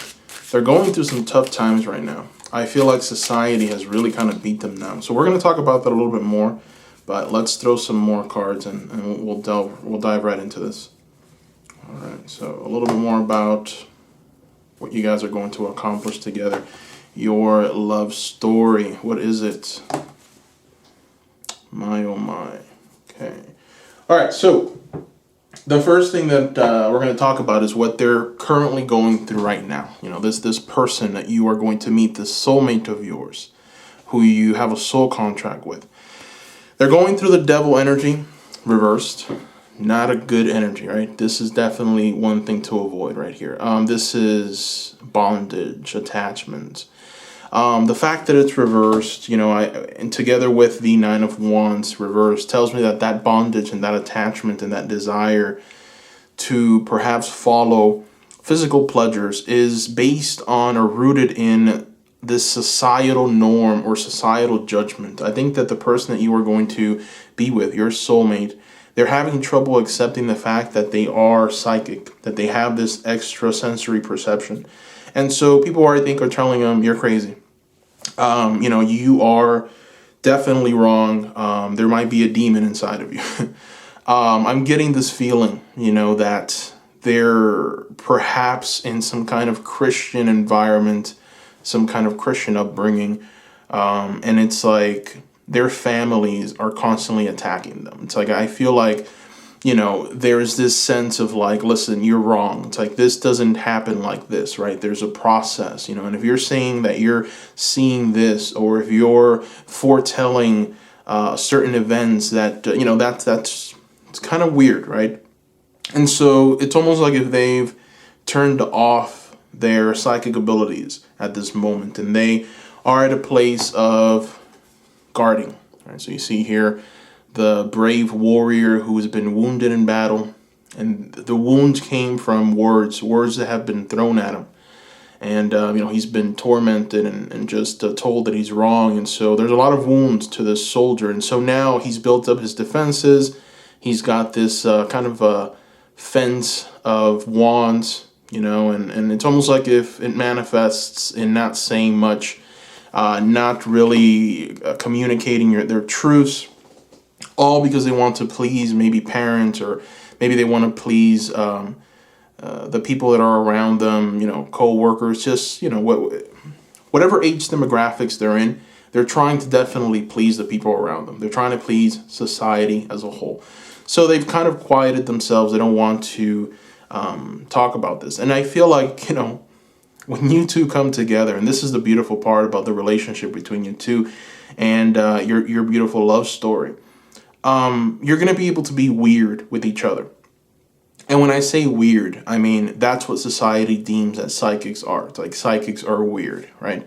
they're going through some tough times right now. I feel like society has really kind of beat them down. So we're going to talk about that a little bit more, but let's throw some more cards and we'll dive right into this. All right, so a little bit more about what you guys are going to accomplish together. Your love story, what is it? My, oh my. Okay. All right, so the first thing that we're going to talk about is what they're currently going through right now. This person that you are going to meet, this soulmate of yours, who you have a soul contract with. They're going through the devil energy, reversed. Not a good energy, right? This is definitely one thing to avoid right here. This is bondage, attachment. The fact that it's reversed, and together with the Nine of Wands reversed, tells me that bondage and that attachment and that desire to perhaps follow physical pleasures is based on or rooted in this societal norm or societal judgment. I think that the person that you are going to be with, your soulmate, they're having trouble accepting the fact that they are psychic, that they have this extrasensory perception. And so people, I think, are telling them, you're crazy. You are definitely wrong. There might be a demon inside of you. I'm getting this feeling, that they're perhaps in some kind of Christian environment, some kind of Christian upbringing. And it's like their families are constantly attacking them. It's like, I feel like, there's this sense of listen, you're wrong. It's like, this doesn't happen like this, right? There's a process, and if you're saying that you're seeing this, or if you're foretelling certain events that, that's it's kind of weird, right? And so it's almost like if they've turned off their psychic abilities at this moment, and they are at a place of guarding, right? So you see here, the brave warrior who has been wounded in battle, and the wounds came from words that have been thrown at him, and he's been tormented and just told that he's wrong, and so there's a lot of wounds to this soldier, and so now he's built up his defenses. He's got this kind of a fence of wands and it's almost like if it manifests in not saying much, not really communicating their truths, all because they want to please maybe parents, or maybe they want to please the people that are around them, co-workers, just, whatever age demographics they're in, they're trying to definitely please the people around them. They're trying to please society as a whole. So they've kind of quieted themselves. They don't want to talk about this. And I feel like, when you two come together, and this is the beautiful part about the relationship between you two and your beautiful love story, you're going to be able to be weird with each other. And when I say weird, I mean, that's what society deems that psychics are. It's like psychics are weird, right?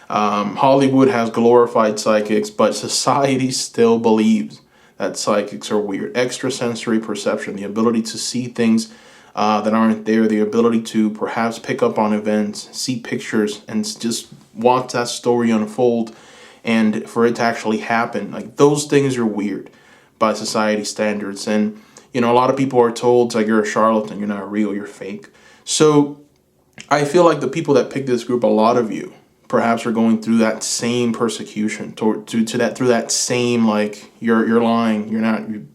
Hollywood has glorified psychics, but society still believes that psychics are weird. Extrasensory perception, the ability to see things that aren't there, the ability to perhaps pick up on events, see pictures, and just watch that story unfold, and for it to actually happen. Like, those things are weird by society standards. And a lot of people are told, it's like, you're a charlatan, you're not real, you're fake. So I feel like the people that pick this group, a lot of you perhaps are going through that same persecution, through that same, like, you're lying, you're not, you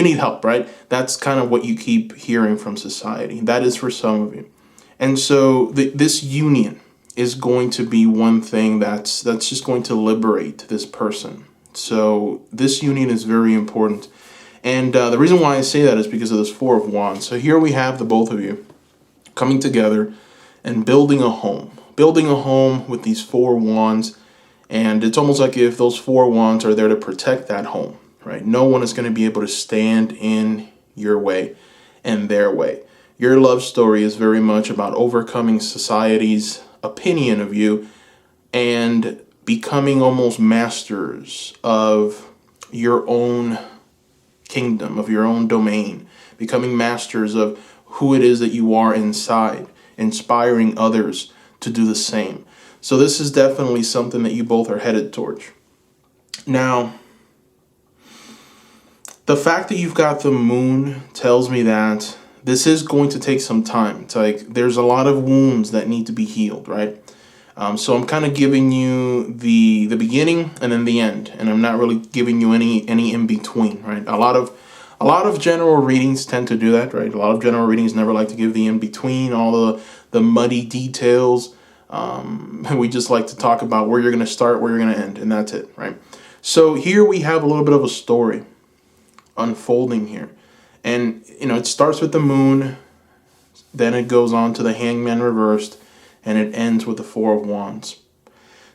need help, right? That's kind of what you keep hearing from society. That is for some of you. And so this union is going to be one thing that's just going to liberate this person. So this union is very important. And the reason why I say that is because of this Four of Wands. So here we have the both of you coming together and building a home with these Four Wands. And it's almost like if those Four Wands are there to protect that home, right? No one is going to be able to stand in your way and their way. Your love story is very much about overcoming society's opinion of you and becoming almost masters of your own kingdom, of your own domain, becoming masters of who it is that you are inside, inspiring others to do the same. So this is definitely something that you both are headed towards. Now, the fact that you've got the moon tells me that this is going to take some time. It's like there's a lot of wounds that need to be healed, right? So I'm kind of giving you the beginning and then the end, and I'm not really giving you any in between, right? A lot of general readings tend to do that, right? A lot of general readings never like to give the in between, all the muddy details. We just like to talk about where you're going to start, where you're going to end, and that's it, right? So here we have a little bit of a story unfolding here, and it starts with the moon, then it goes on to the Hangman reversed, and it ends with the Four of Wands.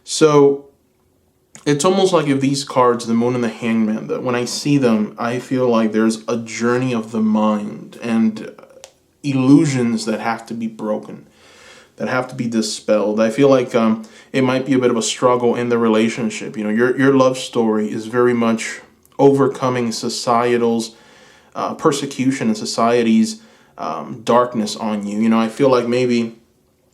So it's almost like if these cards, the moon and the Hangman, that when I see them, I feel like there's a journey of the mind and illusions that have to be broken, that have to be dispelled. I feel like it might be a bit of a struggle in the relationship. Your love story is very much overcoming societal's persecution and society's darkness on you. I feel like maybe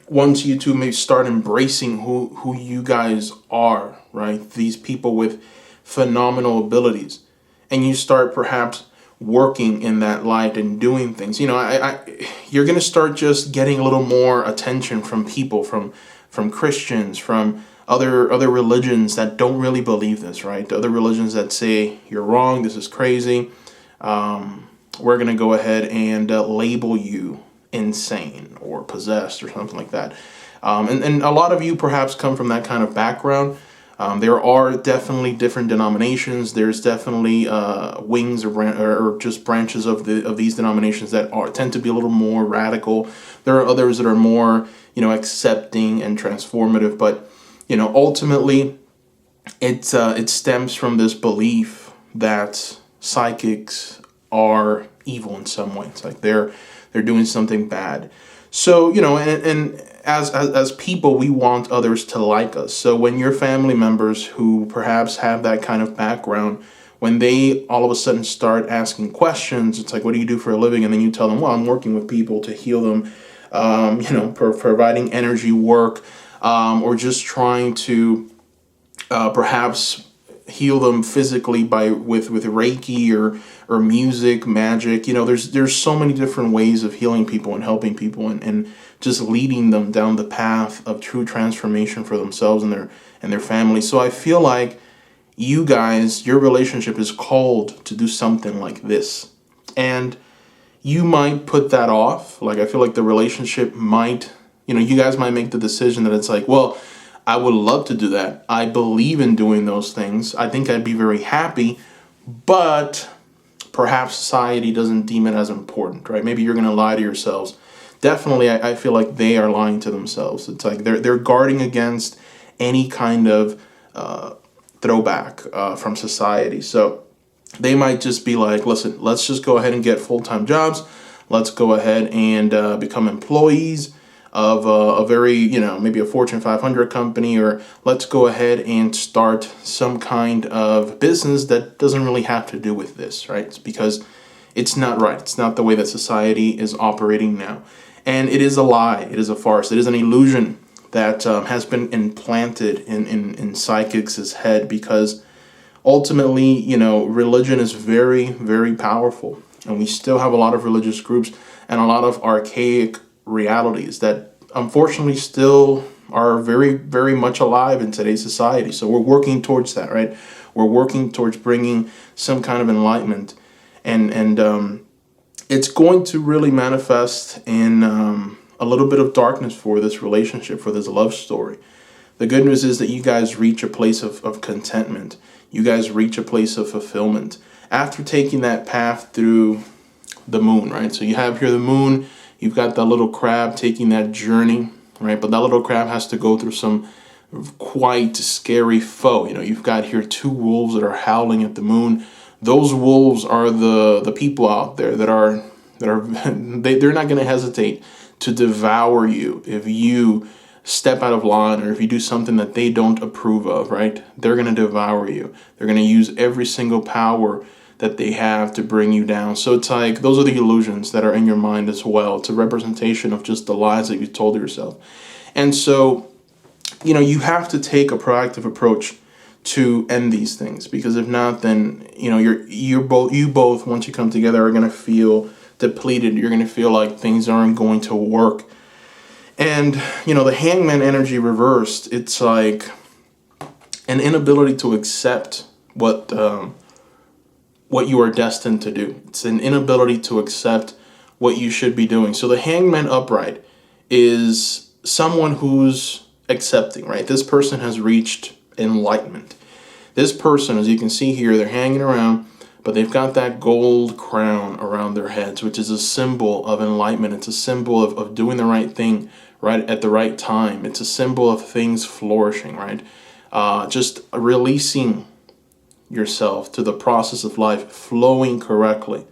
once you two maybe start embracing who you guys are, right? These people with phenomenal abilities, and you start perhaps working in that light and doing things, you're going to start just getting a little more attention from people, from Christians, from other religions that don't really believe this, right? Other religions that say you're wrong, this is crazy. We're going to go ahead and label you insane or possessed or something like that. And a lot of you perhaps come from that kind of background. There are definitely different denominations. There's definitely wings or just branches of these denominations that tend to be a little more radical. There are others that are more accepting and transformative. But ultimately, it stems from this belief that psychics are evil in some way. It's like they're doing something bad. So, and as people, we want others to like us. So when your family members who perhaps have that kind of background, when they all of a sudden start asking questions, it's like, what do you do for a living? And then you tell them, well, I'm working with people to heal them, providing energy work, or just trying to perhaps heal them physically with Reiki or music, magic. You know, there's so many different ways of healing people and helping people, and just leading them down the path of true transformation for themselves and their family. So I feel like you guys, your relationship is called to do something like this. And you might put that off. Like, I feel like the relationship might, you guys might make the decision that it's like, well, I would love to do that. I believe in doing those things. I think I'd be very happy, but perhaps society doesn't deem it as important, right? Maybe you're going to lie to yourselves. Definitely, I feel like they are lying to themselves. It's like they're guarding against any kind of throwback from society. So they might just be like, listen, let's just go ahead and get full-time jobs. Let's go ahead and become employees of a very, maybe a Fortune 500 company, or let's go ahead and start some kind of business that doesn't really have to do with this, right? It's because it's not right. It's not the way that society is operating now. And it is a lie. It is a farce. It is an illusion that has been implanted in psychics' head, because ultimately, religion is very, very powerful. And we still have a lot of religious groups and a lot of archaic realities that unfortunately still are very, very much alive in today's society. So we're working towards that, right? We're working towards bringing some kind of enlightenment. And it's going to really manifest in a little bit of darkness for this relationship, for this love story. The good news is that you guys reach a place of contentment. You guys reach a place of fulfillment after taking that path through the moon, right? So you have here the moon, you've got that little crab taking that journey, right? But that little crab has to go through some quite scary foe. You've got here two wolves that are howling at the moon. Those wolves are the people out there that are they're not going to hesitate to devour you if you step out of line or if you do something that they don't approve of, right? They're going to devour you. They're going to use every single power that they have to bring you down. So it's like, those are the illusions that are in your mind as well. It's a representation of just the lies that you told yourself. And so, you have to take a proactive approach to end these things, because if not, then, you both, once you come together, are going to feel depleted. You're going to feel like things aren't going to work. And, the hangman energy reversed, it's like an inability to accept what you are destined to do. It's an inability to accept what you should be doing. So the hangman upright is someone who's accepting, right? This person has reached enlightenment. This person, as you can see here, they're hanging around, but they've got that gold crown around their heads, which is a symbol of enlightenment. It's a symbol of doing the right thing right at the right time. It's a symbol of things flourishing, right? Just releasing yourself to the process of life flowing correctly.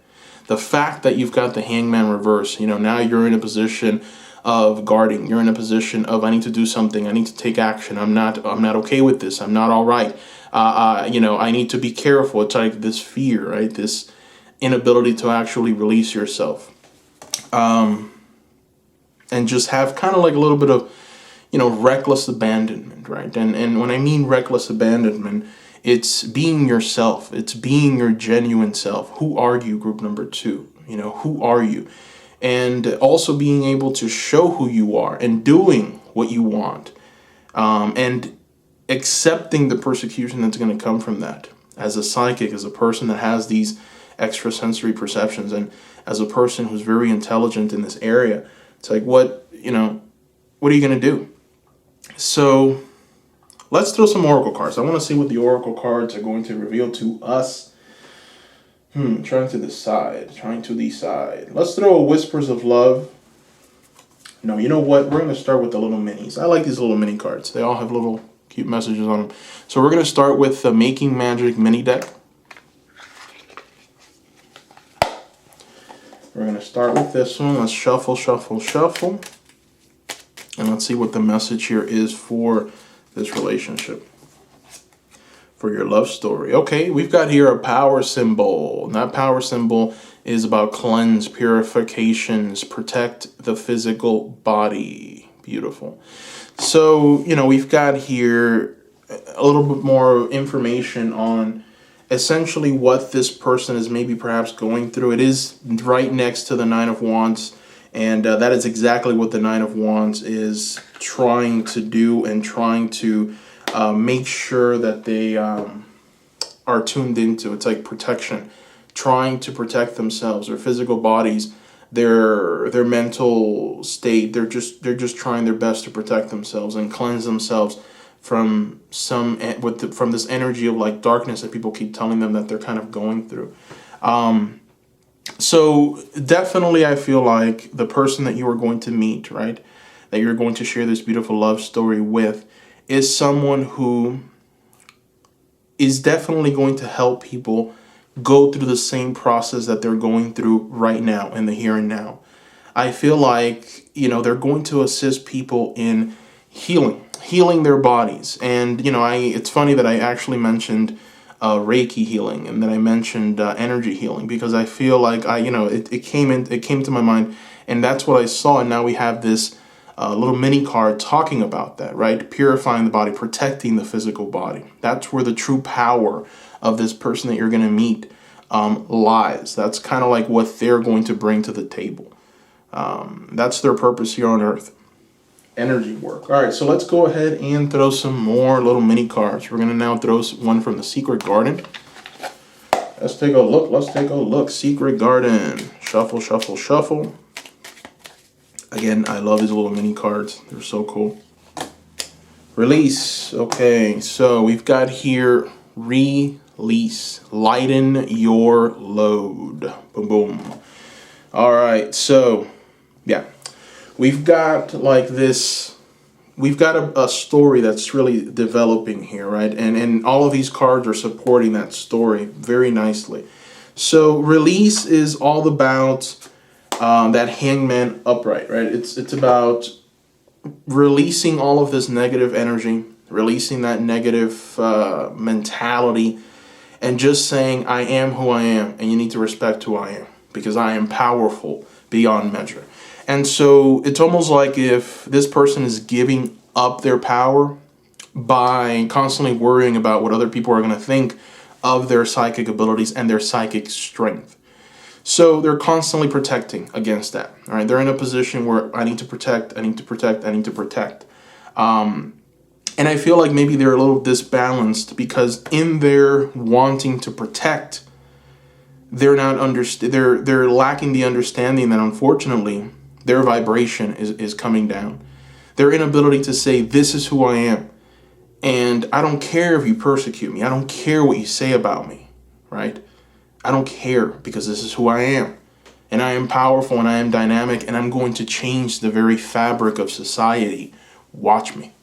The fact that you've got the hangman reverse, now you're in a position of guarding. You're in a position of, I need to do something. I need to take action. I'm not okay with this. I'm not all right. I need to be careful. It's like this fear, right? This inability to actually release yourself. And just have kind of like a little bit of, reckless abandonment, right? And when I mean reckless abandonment, it's being yourself. It's being your genuine self. Who are you, group number 2? Who are you? And also being able to show who you are and doing what you want. And accepting the persecution that's going to come from that. As a psychic, as a person that has these extrasensory perceptions, and as a person who's very intelligent in this area, it's like, what are you going to do? So let's throw some oracle cards. I want to see what the oracle cards are going to reveal to us. Trying to decide. Let's throw a Whispers of Love. No, you know what? We're going to start with the little minis. I like these little mini cards. They all have little cute messages on them. So we're going to start with the Making Magic mini deck. We're going to start with this one. Let's shuffle. And let's see what the message here is for this relationship, for your love story. Okay, we've got here a power symbol. And that power symbol is about cleanse, purifications, protect the physical body. Beautiful. So, we've got here a little bit more information on essentially what this person is maybe perhaps going through. It is right next to the Nine of Wands, and that is exactly what the Nine of Wands is trying to do, and trying to make sure that they are tuned into. It's like protection, trying to protect themselves, their physical bodies, their mental state. They're just trying their best to protect themselves and cleanse themselves from from this energy of like darkness that people keep telling them that they're kind of going through. So definitely I feel like the person that you are going to meet, right, that you're going to share this beautiful love story with, is someone who is definitely going to help people go through the same process that they're going through right now, in the here and now. I feel like, they're going to assist people in healing their bodies. And, it's funny that I actually mentioned Reiki healing, and then I mentioned energy healing, because I feel like it came to my mind, and that's what I saw. And now we have this little mini card talking about that, right? Purifying the body, protecting the physical body. That's where the true power of this person that you're going to meet lies. That's kind of like what they're going to bring to the table. That's their purpose here on earth. Energy work. All right, so let's go ahead and throw some more little mini cards. We're going to now throw one from the Secret Garden. Let's take a look. Secret Garden. Shuffle, shuffle, shuffle. Again, I love these little mini cards. They're so cool. Release. Okay, so we've got here release. Lighten your load. Boom, boom. All right, so yeah, we've got like this. We've got a story that's really developing here, right? And all of these cards are supporting that story very nicely. So release is all about that Hangman upright, right? It's about releasing all of this negative energy, releasing that negative mentality, and just saying, I am who I am, and you need to respect who I am, because I am powerful beyond measure. And so it's almost like if this person is giving up their power by constantly worrying about what other people are going to think of their psychic abilities and their psychic strength. So they're constantly protecting against that. All right, they're in a position where I need to protect, I need to protect, I need to protect. And I feel like maybe they're a little disbalanced, because in their wanting to protect, they're lacking the understanding that unfortunately their vibration is coming down. Their inability to say, this is who I am, and I don't care if you persecute me. I don't care what you say about me, right? I don't care, because this is who I am, and I am powerful, and I am dynamic, and I'm going to change the very fabric of society. Watch me.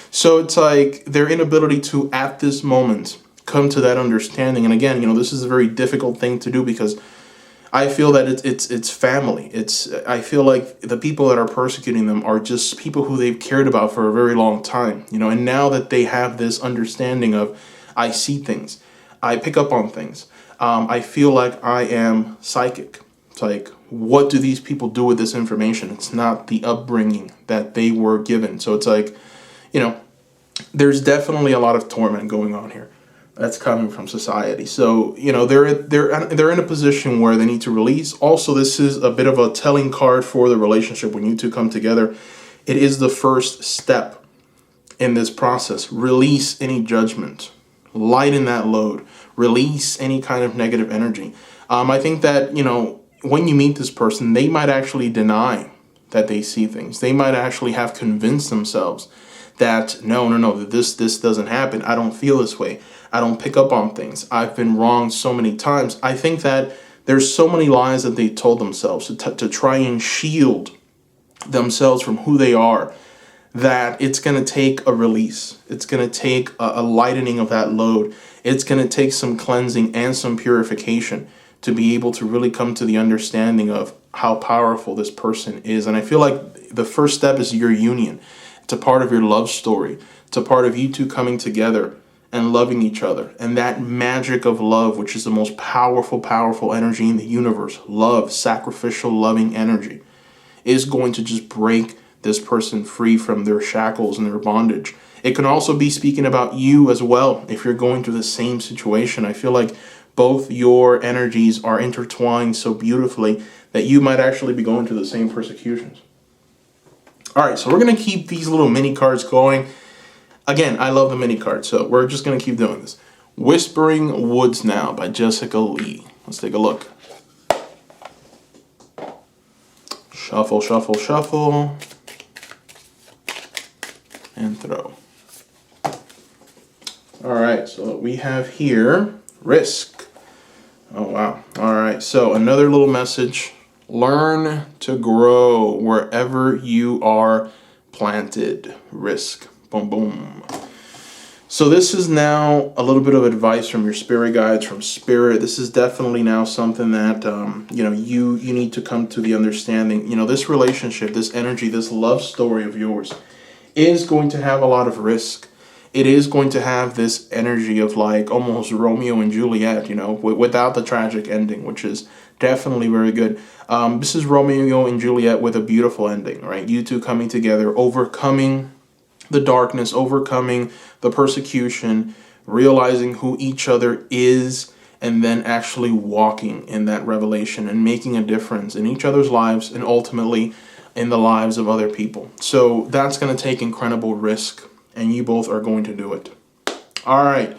So it's like their inability to, at this moment, come to that understanding. And again, this is a very difficult thing to do, because I feel that it's family. I feel like the people that are persecuting them are just people who they've cared about for a very long time, and now that they have this understanding of, I see things, I pick up on things, I feel like I am psychic. It's like, what do these people do with this information? It's not the upbringing that they were given. So it's like, there's definitely a lot of torment going on here that's coming from society. So, they're in a position where they need to release. Also, this is a bit of a telling card for the relationship when you two come together. It is the first step in this process. Release any judgment. Lighten that load. Release any kind of negative energy. I think that, when you meet this person, they might actually deny that they see things. They might actually have convinced themselves that no, this doesn't happen. I don't feel this way. I don't pick up on things. I've been wrong so many times. I think that there's so many lies that they told themselves to try and shield themselves from who they are, that it's going to take a release. It's going to take a lightening of that load. It's going to take some cleansing and some purification to be able to really come to the understanding of how powerful this person is. And I feel like the first step is your union. It's a part of your love story. It's a part of you two coming together and loving each other. And that magic of love, which is the most powerful energy in the universe, love, sacrificial, loving energy, is going to just break this person free from their shackles and their bondage. It can also be speaking about you as well. If you're going through the same situation, I feel like both your energies are intertwined so beautifully that you might actually be going through the same persecutions. All right, so we're going to keep these little mini cards going. Again, I love the mini cards, so we're just going to keep doing this. Whispering Woods Now by Jessica Lee. Let's take a look. Shuffle, shuffle, shuffle. And throw. All right, so we have here risk. Oh, wow. All right, so another little message. Learn to grow wherever you are planted. Risk. Boom, boom. So this is now a little bit of advice from your spirit guides, from spirit. This is definitely now something that, you need to come to the understanding. This relationship, this energy, this love story of yours is going to have a lot of risk. It is going to have this energy of like almost Romeo and Juliet, without the tragic ending, which is definitely very good. This is Romeo and Juliet with a beautiful ending, right? You two coming together, overcoming the darkness, overcoming the persecution, realizing who each other is, and then actually walking in that revelation and making a difference in each other's lives and ultimately in the lives of other people. So that's going to take incredible risk, and you both are going to do it. All right.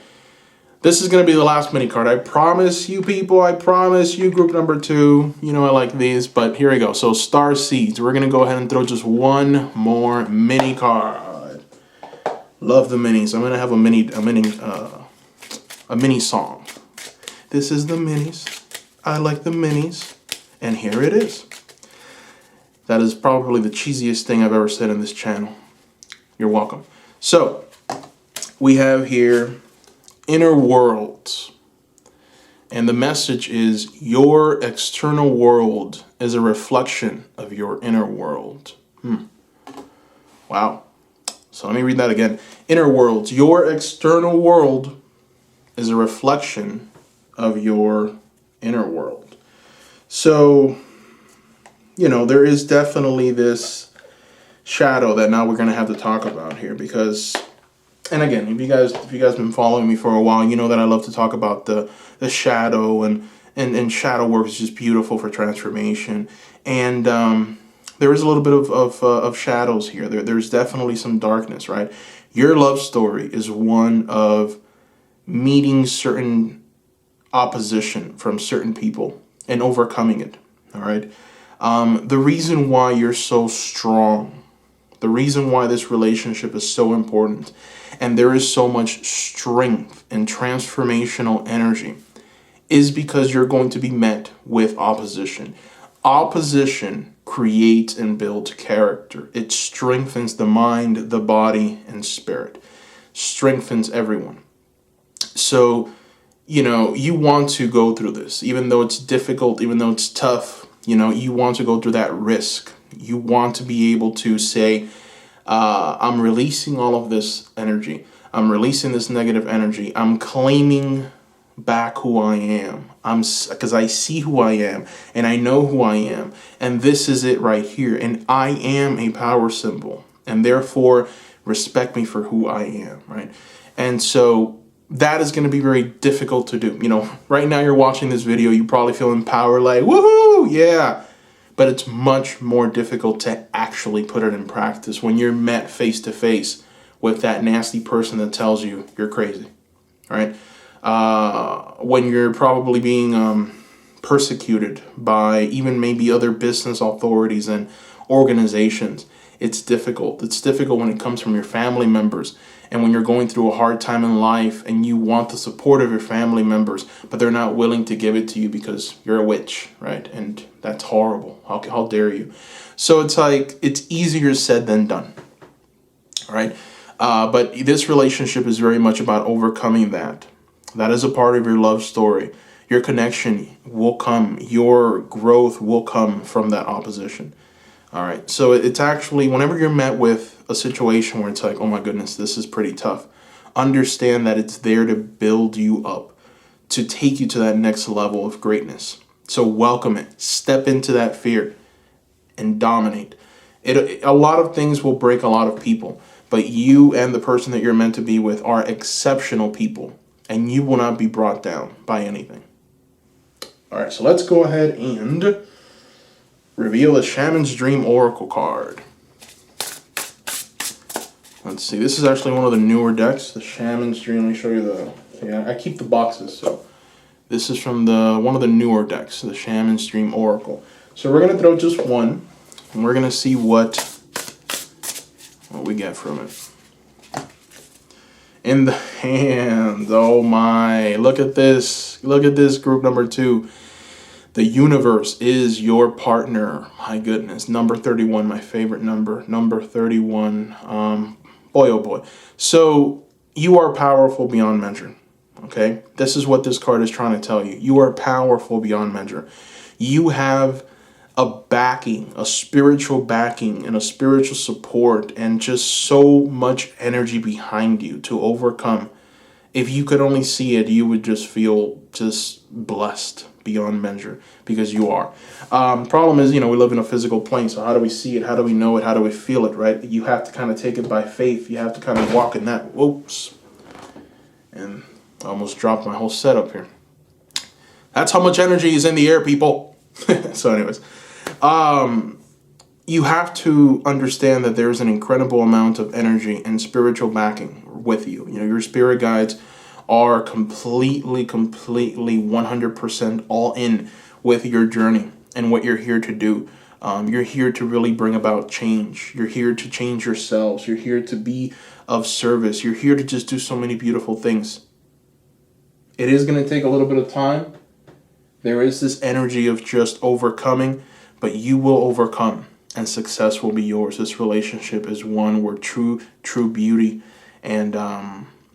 This is going to be the last mini card. I promise you people, I promise you group number 2. I like these, but here we go. So Star Seeds. We're going to go ahead and throw just one more mini card. Love the minis. I'm going to have a mini song. This is the minis. I like the minis. And here it is. That is probably the cheesiest thing I've ever said in this channel. You're welcome. So, we have here Inner Worlds. And the message is your external world is a reflection of your inner world. Wow. So let me read that again. Inner Worlds. Your external world is a reflection of your inner world. So, there is definitely this shadow that now we're going to have to talk about here because, and again, if you guys been following me for a while, you know that I love to talk about the shadow and shadow work is just beautiful for transformation. And there is a little bit of shadows here. There's definitely some darkness, right? Your love story is one of meeting certain opposition from certain people and overcoming it, all right? The reason why you're so strong, the reason why this relationship is so important, and there is so much strength and transformational energy, is because you're going to be met with opposition. Opposition creates and builds character. It strengthens the mind, the body, and spirit. Strengthens everyone. So, you want to go through this, even though it's difficult, even though it's tough, you want to go through that risk. You want to be able to say, I'm releasing all of this energy. I'm releasing this negative energy. I'm claiming back who I am. Because I see who I am and I know who I am. And this is it right here. And I am a power symbol. And therefore, respect me for who I am, right? And so that is going to be very difficult to do. Right now you're watching this video, you probably feel empowered, like, woohoo, yeah. But it's much more difficult to actually put it in practice when you're met face to face with that nasty person that tells you you're crazy, right? When you're probably being persecuted by even maybe other business authorities and organizations. It's difficult. It's difficult when it comes from your family members and when you're going through a hard time in life and you want the support of your family members, but they're not willing to give it to you because you're a witch, right? And that's horrible. How dare you? So it's like, it's easier said than done, right? But this relationship is very much about overcoming that. That is a part of your love story. Your connection will come. Your growth will come from that opposition. All right. So it's actually, whenever you're met with a situation where it's like, oh my goodness, this is pretty tough, understand that it's there to build you up, to take you to that next level of greatness. So welcome it. Step into that fear and dominate. A lot of things will break a lot of people, but you and the person that you're meant to be with are exceptional people, and you will not be brought down by anything. All right, so let's go ahead and reveal the Shaman's Dream Oracle card. Let's see, this is actually one of the newer decks, the Shaman's Dream. Let me show you the, yeah, I keep the boxes, so this is from one of the newer decks, the Shaman's Dream Oracle. So we're going to throw just one, and we're going to see what we get from it. In the hand, oh my, look at this group number 2. The universe is your partner. My goodness, number 31, my favorite number, number 31. Boy, oh boy. So you are powerful beyond measure. Okay, this is what this card is trying to tell you. You are powerful beyond measure. You have a backing, a spiritual backing, and a spiritual support, and just so much energy behind you to overcome. If you could only see it, you would just feel just blessed beyond measure, because you are. Problem is, we live in a physical plane, so how do we see it? How do we know it? How do we feel it, right? You have to kind of take it by faith. You have to kind of walk in that. Whoops. And I almost dropped my whole setup here. That's how much energy is in the air, people. So anyways, you have to understand that there's an incredible amount of energy and spiritual backing with you. Your spirit guides are completely 100% all in with your journey and what you're here to do. You're here to really bring about change. You're here to change yourselves. You're here to be of service. You're here to just do so many beautiful things. It is going to take a little bit of time. There is this energy of just overcoming, but you will overcome and success will be yours. This relationship is one where true beauty and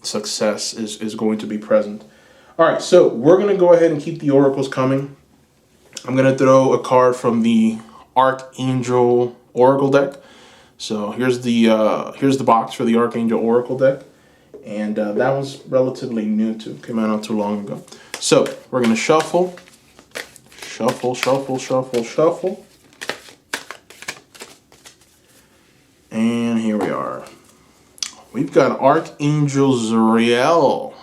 success is going to be present. All right, so we're going to go ahead and keep the oracles coming. I'm going to throw a card from the Archangel Oracle deck. So here's the box for the Archangel Oracle deck. And that was relatively new too. Came out not too long ago. So we're going to shuffle. And here we are. We've got Archangel Zuriel.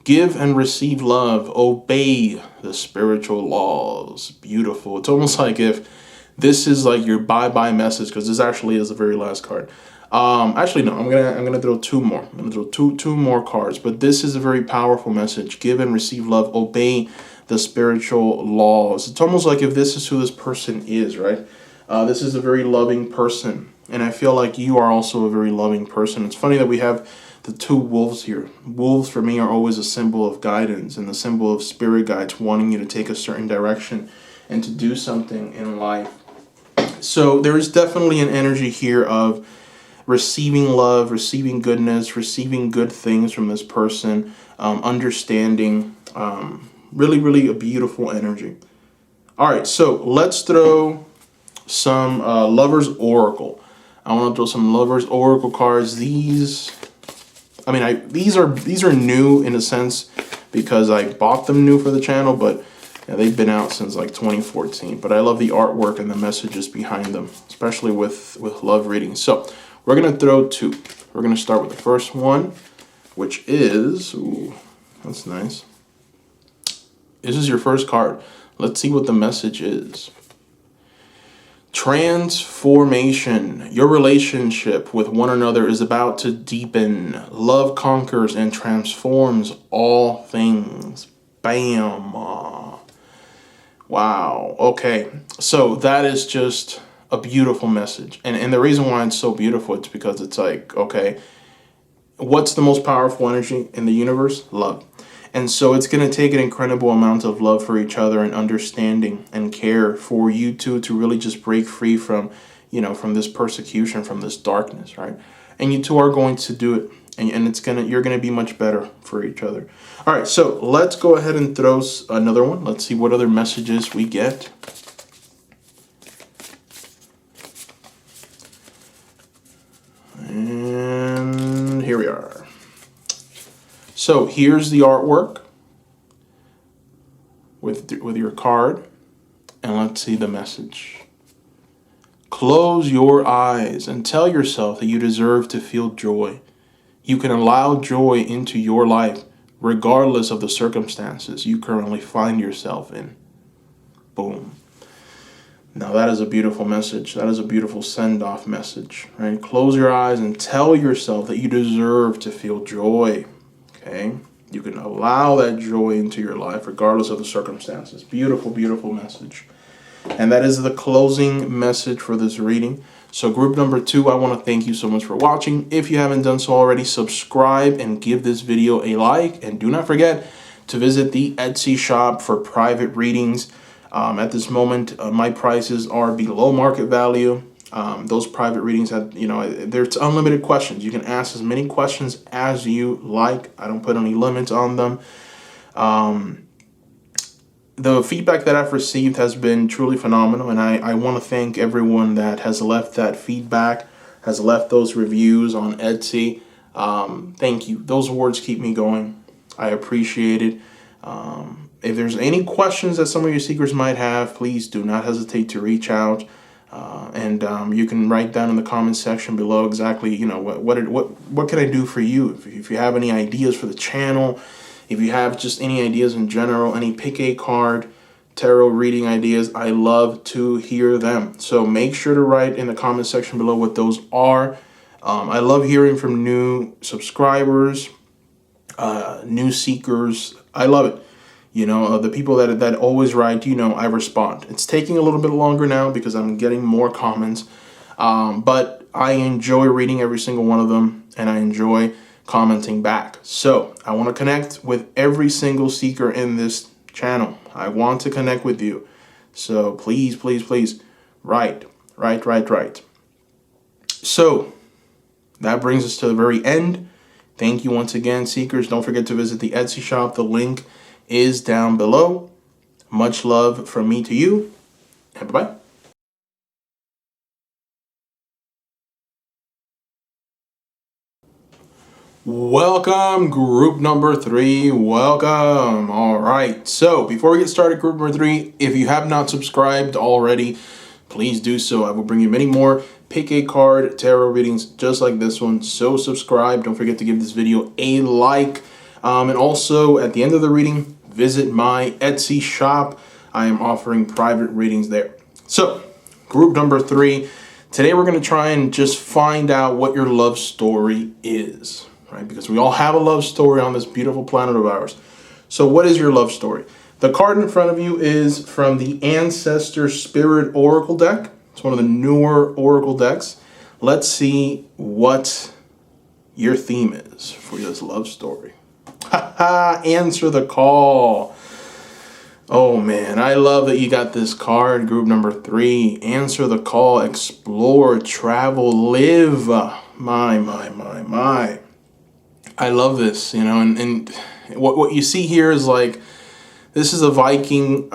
Give and receive love. Obey the spiritual laws. Beautiful. It's almost like if this is like your bye-bye message, because this actually is the very last card. Actually, no, I'm gonna throw two more. I'm gonna throw two more cards, but this is a very powerful message. Give and receive love. Obey the spiritual laws. It's almost like if this is who this person is, right? This is a very loving person, and I feel like you are also a very loving person. It's funny that we have the two wolves here. Wolves for me are always a symbol of guidance and the symbol of spirit guides wanting you to take a certain direction and to do something in life. So there is definitely an energy here of receiving love, receiving goodness, receiving good things from this person, understanding, really a beautiful energy. All right, so let's throw some Lover's Oracle. I want to throw some Lover's Oracle cards. These are new in a sense because I bought them new for the channel, but yeah, they've been out since like 2014. But I love the artwork and the messages behind them, especially with love readings. So we're gonna throw two. We're gonna start with the first one, which is, ooh, that's nice. This is your first card. Let's see what the message is. Transformation. Your relationship with one another is about to deepen. Love conquers and transforms all things. Bam. Wow. Okay. So that is just a beautiful message. And the reason why it's so beautiful, it's because it's like, okay, what's the most powerful energy in the universe? Love. And so it's going to take an incredible amount of love for each other and understanding and care for you two to really just break free from, from this persecution, from this darkness, right? And you two are going to do it. And you're going to be much better for each other. All right, so let's go ahead and throw another one. Let's see what other messages we get. And here we are. So here's the artwork with your card, and let's see the message. Close your eyes and tell yourself that you deserve to feel joy. You can allow joy into your life regardless of the circumstances you currently find yourself in. Boom. Now that is a beautiful message. That is a beautiful send-off message, right? Close your eyes and tell yourself that you deserve to feel joy, okay? You can allow that joy into your life regardless of the circumstances. Beautiful, beautiful message. And that is the closing message for this reading. So group number 2, I want to thank you so much for watching. If you haven't done so already, subscribe and give this video a like. And do not forget to visit the Etsy shop for private readings. At this moment, my prices are below market value. Those private readings have, there's unlimited questions. You can ask as many questions as you like. I don't put any limits on them. The feedback that I've received has been truly phenomenal, and I want to thank everyone that has left that feedback, has left those reviews on Etsy. Thank you. Those words keep me going. I appreciate it. If there's any questions that some of your seekers might have, please do not hesitate to reach out. And you can write down in the comments section below exactly, what can I do for you? If you have any ideas for the channel, if you have just any ideas in general, any pick a card, tarot reading ideas, I love to hear them. So make sure to write in the comment section below what those are. I love hearing from new subscribers, new seekers. I love it. The people that always write, I respond. It's taking a little bit longer now because I'm getting more comments. But I enjoy reading every single one of them, and I enjoy commenting back. So I want to connect with every single seeker in this channel. I want to connect with you. So please, please, please write. So that brings us to the very end. Thank you once again, seekers. Don't forget to visit the Etsy shop. The link is down below. Much love from me to you, and bye-bye. Welcome, group number 3. Welcome. All right. So before we get started, group number 3, if you have not subscribed already, please do so. I will bring you many more pick a card tarot readings just like this one. So subscribe. Don't forget to give this video a like. And also at the end of the reading, visit my Etsy shop. I am offering private readings there. So group number 3, today we're going to try and just find out what your love story is. Right? Because we all have a love story on this beautiful planet of ours. So what is your love story? The card in front of you is from the Ancestor Spirit Oracle deck. It's one of the newer Oracle decks. Let's see what your theme is for this love story. Answer the call. Oh man, I love that you got this card, group number 3. Answer the call, explore, travel, live. My. I love this, and what you see here is like, this is a Viking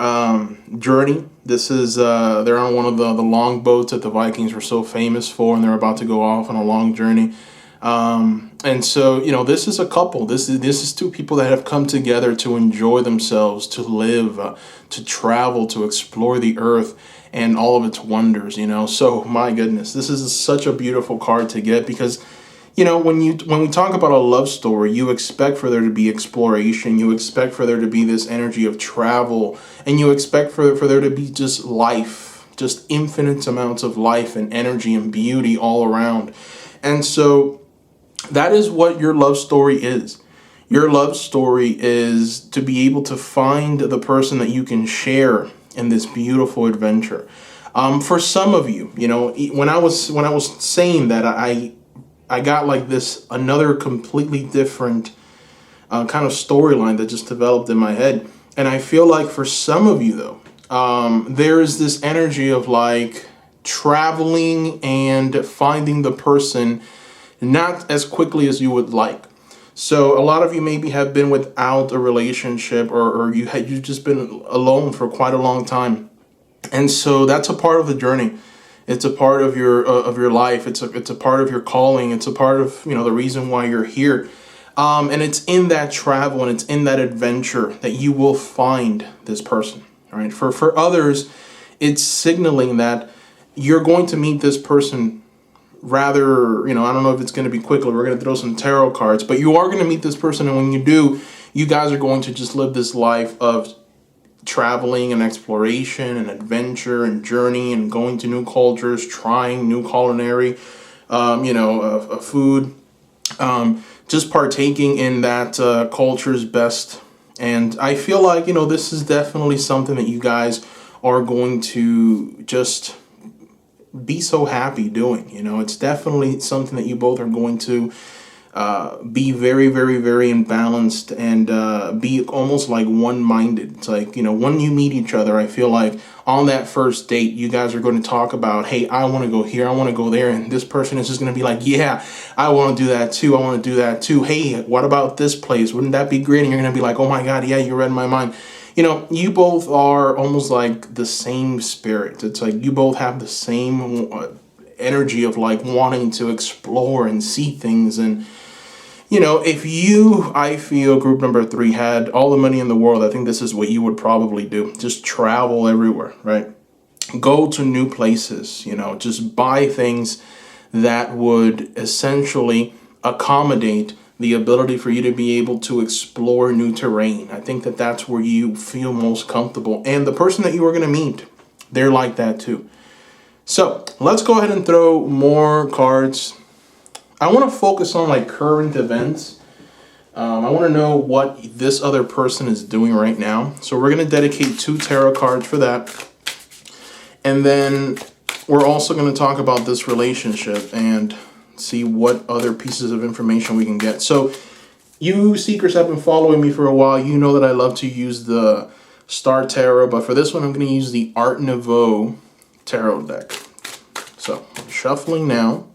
journey. This is, they're on one of the long boats that the Vikings were so famous for, and they're about to go off on a long journey. And so, this is a couple. This is 2 people that have come together to enjoy themselves, to live, to travel, to explore the earth and all of its wonders, So, my goodness, this is such a beautiful card to get because, when we talk about a love story, you expect for there to be exploration, you expect for there to be this energy of travel, and you expect for there to be just life, just infinite amounts of life and energy and beauty all around. And so that is what your love story is. Your love story is to be able to find the person that you can share in this beautiful adventure. For some of you, when I was saying that, I got like this another completely different kind of storyline that just developed in my head. And I feel like for some of you though, there is this energy of like traveling and finding the person not as quickly as you would like. So a lot of you maybe have been without a relationship, or you've just been alone for quite a long time. And so that's a part of the journey. It's a part of your life. It's a part of your calling. It's a part of, the reason why you're here. And it's in that travel and it's in that adventure that you will find this person. All right. For others, it's signaling that you're going to meet this person rather, I don't know if it's going to be quickly. We're going to throw some tarot cards, but you are going to meet this person. And when you do, you guys are going to just live this life of traveling and exploration and adventure and journey and going to new cultures, trying new culinary, food, just partaking in that culture's best. And I feel like, this is definitely something that you guys are going to just be so happy doing. It's definitely something that you both are going to be very, very, very imbalanced and be almost like one-minded. It's like, when you meet each other, I feel like on that first date, you guys are going to talk about, hey, I want to go here, I want to go there. And this person is just going to be like, yeah, I want to do that too. I want to do that too. Hey, what about this place? Wouldn't that be great? And you're going to be like, oh my God, yeah, you read my mind. You both are almost like the same spirit. It's like you both have the same energy of like wanting to explore and see things. And if you, I feel, group number 3 had all the money in the world, I think this is what you would probably do. Just travel everywhere, right? Go to new places, just buy things that would essentially accommodate the ability for you to be able to explore new terrain. I think that that's where you feel most comfortable. And the person that you are going to meet, they're like that too. So let's go ahead and throw more cards. I want to focus on like current events. I want to know what this other person is doing right now. So we're going to dedicate 2 tarot cards for that. And then we're also going to talk about this relationship and see what other pieces of information we can get. So you seekers have been following me for a while. You know that I love to use the Star Tarot, but for this one, I'm going to use the Art Nouveau Tarot deck. So I'm shuffling now.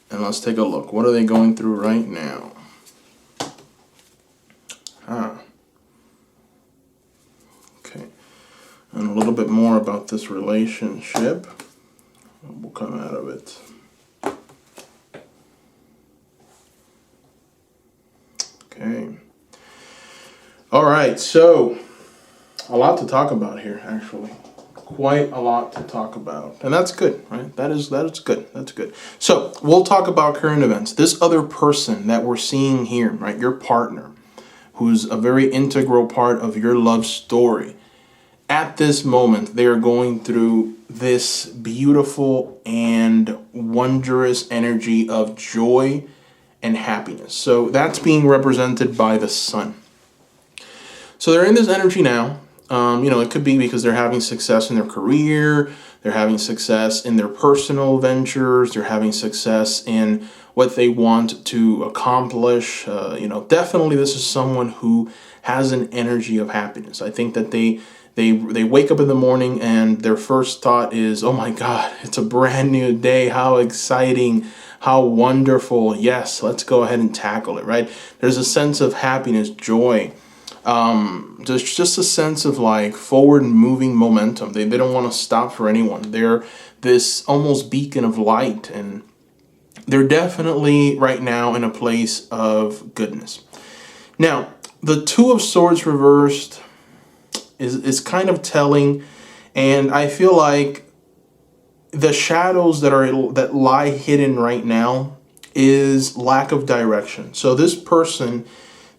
And let's take a look. What are they going through right now? Okay. And a little bit more about this relationship. We'll come out of it. Okay. All right. So a lot to talk about here, actually. Quite a lot to talk about. And that's good, right? That is good. That's good. So we'll talk about current events. This other person that we're seeing here, right? Your partner, who's a very integral part of your love story. At this moment, they are going through this beautiful and wondrous energy of joy and happiness. So that's being represented by the sun. So they're in this energy now. It could be because they're having success in their career, they're having success in their personal ventures, they're having success in what they want to accomplish. Definitely this is someone who has an energy of happiness. I think that they wake up in the morning and their first thought is, oh my God, it's a brand new day. How exciting, how wonderful. Yes, let's go ahead and tackle it, right? There's a sense of happiness, joy. There's just a sense of like forward moving momentum. They don't want to stop for anyone. They're this almost beacon of light, and they're definitely right now in a place of goodness. Now, the 2 of Swords reversed is kind of telling, and I feel like the shadows that lie hidden right now is lack of direction. So this person,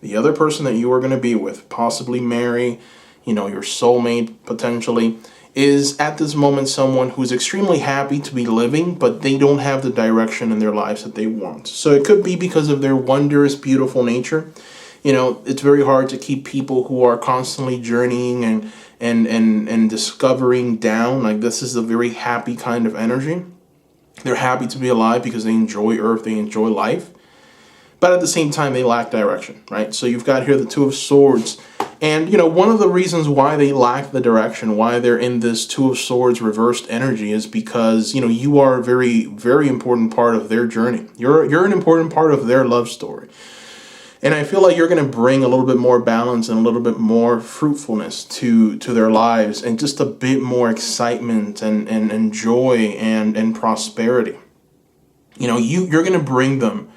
the other person that you are going to be with, possibly marry, your soulmate potentially, is at this moment someone who's extremely happy to be living, but they don't have the direction in their lives that they want. So it could be because of their wondrous, beautiful nature. It's very hard to keep people who are constantly journeying and discovering down. Like, this is a very happy kind of energy. They're happy to be alive because they enjoy Earth, they enjoy life. But at the same time, they lack direction, right? So you've got here the 2 of Swords. And, one of the reasons why they lack the direction, why they're in this 2 of Swords reversed energy is because, you are a very, very important part of their journey. You're an important part of their love story. And I feel like you're going to bring a little bit more balance and a little bit more fruitfulness to their lives, and just a bit more excitement and joy and prosperity. You're going to bring them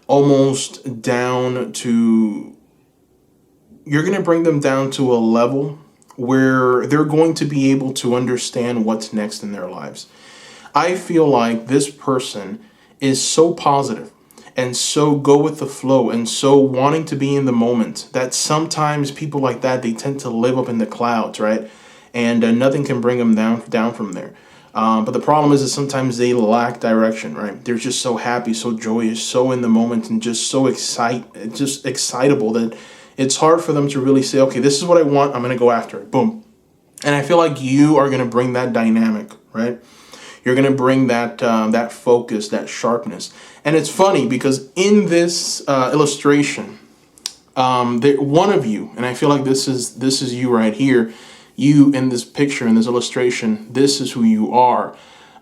almost down to, you're going to bring them down to a level where they're going to be able to understand what's next in their lives. I feel like this person is so positive and so go with the flow and so wanting to be in the moment that sometimes people like that, they tend to live up in the clouds, right? And nothing can bring them down from there. But the problem is that sometimes they lack direction, right? They're just so happy, so joyous, so in the moment, and just so excitable that it's hard for them to really say, okay, this is what I want. I'm going to go after it. Boom. And I feel like you are going to bring that dynamic, right? You're going to bring that focus, that sharpness. And it's funny because in this illustration, one of you, and I feel like this is you right here, you in this picture, in this illustration, this is who you are.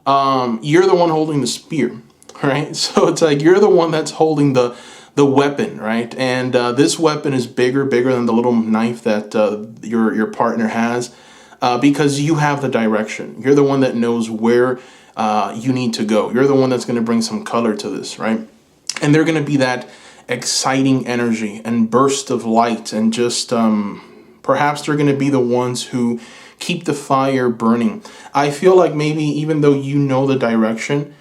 You're the one holding the spear, right? So it's like you're the one that's holding the weapon, right? And this weapon is bigger than the little knife that your partner has, because you have the direction. You're the one that knows where you need to go. You're the one that's going to bring some color to this, right? And they're going to be that exciting energy and burst of light, and just perhaps they're going to be the ones who keep the fire burning. I feel like maybe even though you know the direction,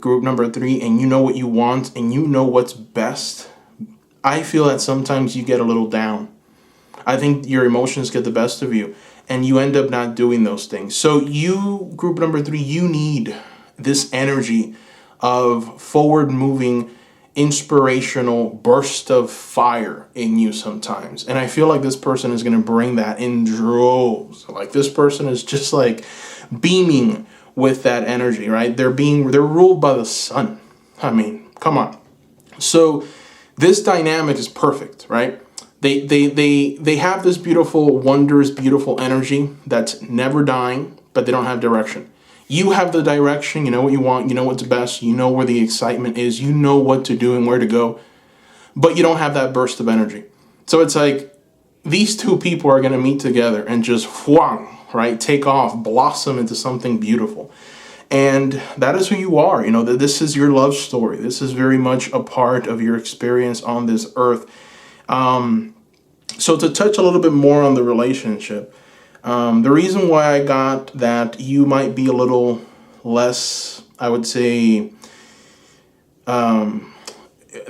group number 3, and you know what you want and you know what's best, I feel that sometimes you get a little down. I think your emotions get the best of you and you end up not doing those things. So you, group number 3, you need this energy of forward moving, inspirational burst of fire in you sometimes. And I feel like this person is going to bring that in droves. Like this person is just like beaming with that energy, right? They're ruled by the sun. I mean, come on. So this dynamic is perfect, right? They have this beautiful, wondrous, beautiful energy that's never dying, but they don't have direction. You have the direction, you know what you want, you know what's best, you know where the excitement is, you know what to do and where to go, but you don't have that burst of energy. So it's like these two people are going to meet together and just whang, right? Take off, blossom into something beautiful. And that is who you are. You know, that this is your love story. This is very much a part of your experience on this earth. So to touch a little bit more on the relationship, the reason why I got that you might be a little less, I would say, the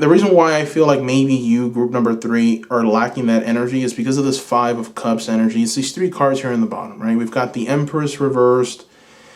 reason why I feel like maybe you, group number 3, are lacking that energy is because of this 5 of Cups energy. It's these 3 cards here in the bottom, right? We've got the Empress reversed.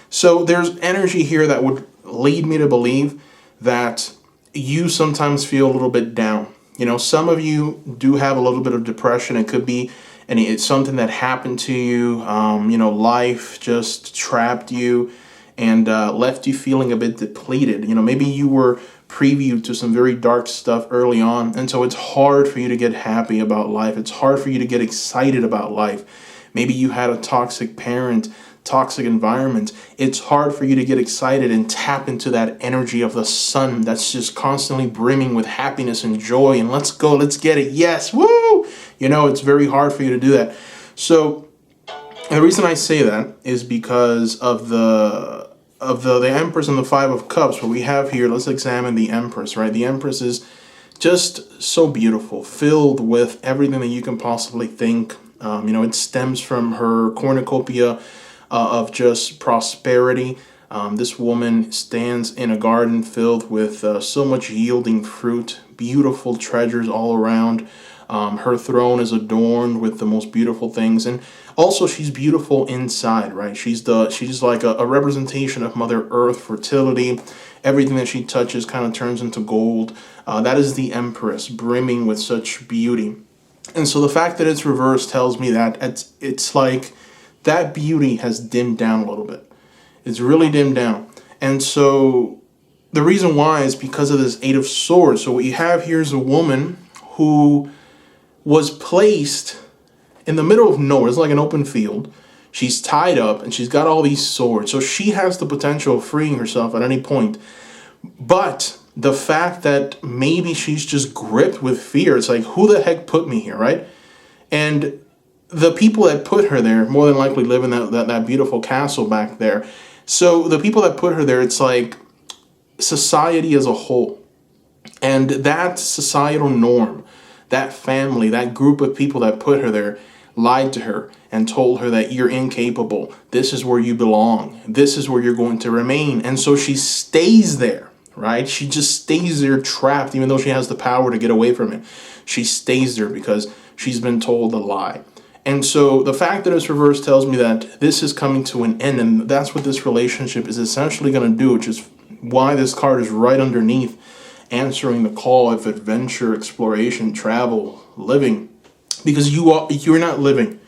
So there's energy here that would lead me to believe that you sometimes feel a little bit down. You know, some of you do have a little bit of depression. It could be it's something that happened to you. You know, life just trapped you and left you feeling a bit depleted. You know, maybe you were previewed to some very dark stuff early on, and so it's hard for you to get happy about life. It's hard for you to get excited about life. Maybe you had a toxic parent, toxic environment. It's hard for you to get excited and tap into that energy of the sun that's just constantly brimming with happiness and joy and let's go, let's get it, yes, woo! You know, it's very hard for you to do that. So the reason I say that is because of the Empress and the 5 of Cups. What we have here, let's examine the Empress, right? The Empress is just so beautiful, filled with everything that you can possibly think. You know, it stems from her cornucopia of just prosperity. This woman stands in a garden filled with so much yielding fruit, beautiful treasures all around. Her throne is adorned with the most beautiful things, and also she's beautiful inside, right? She's like a representation of Mother Earth, fertility. Everything that she touches kind of turns into gold. That is the Empress, brimming with such beauty. And so the fact that it's reversed tells me that it's like that beauty has dimmed down a little bit. It's really dimmed down. And so the reason why is because of this 8 of Swords. So what you have here is a woman who was placed in the middle of nowhere. It's like an open field. She's tied up and she's got all these swords. So she has the potential of freeing herself at any point. But the fact that maybe she's just gripped with fear, it's like, who the heck put me here, right? And the people that put her there more than likely live in that beautiful castle back there. So the people that put her there, it's like society as a whole. And that societal norm, that family, that group of people that put her there, lied to her and told her that you're incapable. This is where you belong. This is where you're going to remain. And so she stays there, right? She just stays there trapped, even though she has the power to get away from it. She stays there because she's been told a lie. And so the fact that it's reversed tells me that this is coming to an end, and that's what this relationship is essentially going to do, which is why this card is right underneath, answering the call of adventure, exploration, travel, living, because you're not living.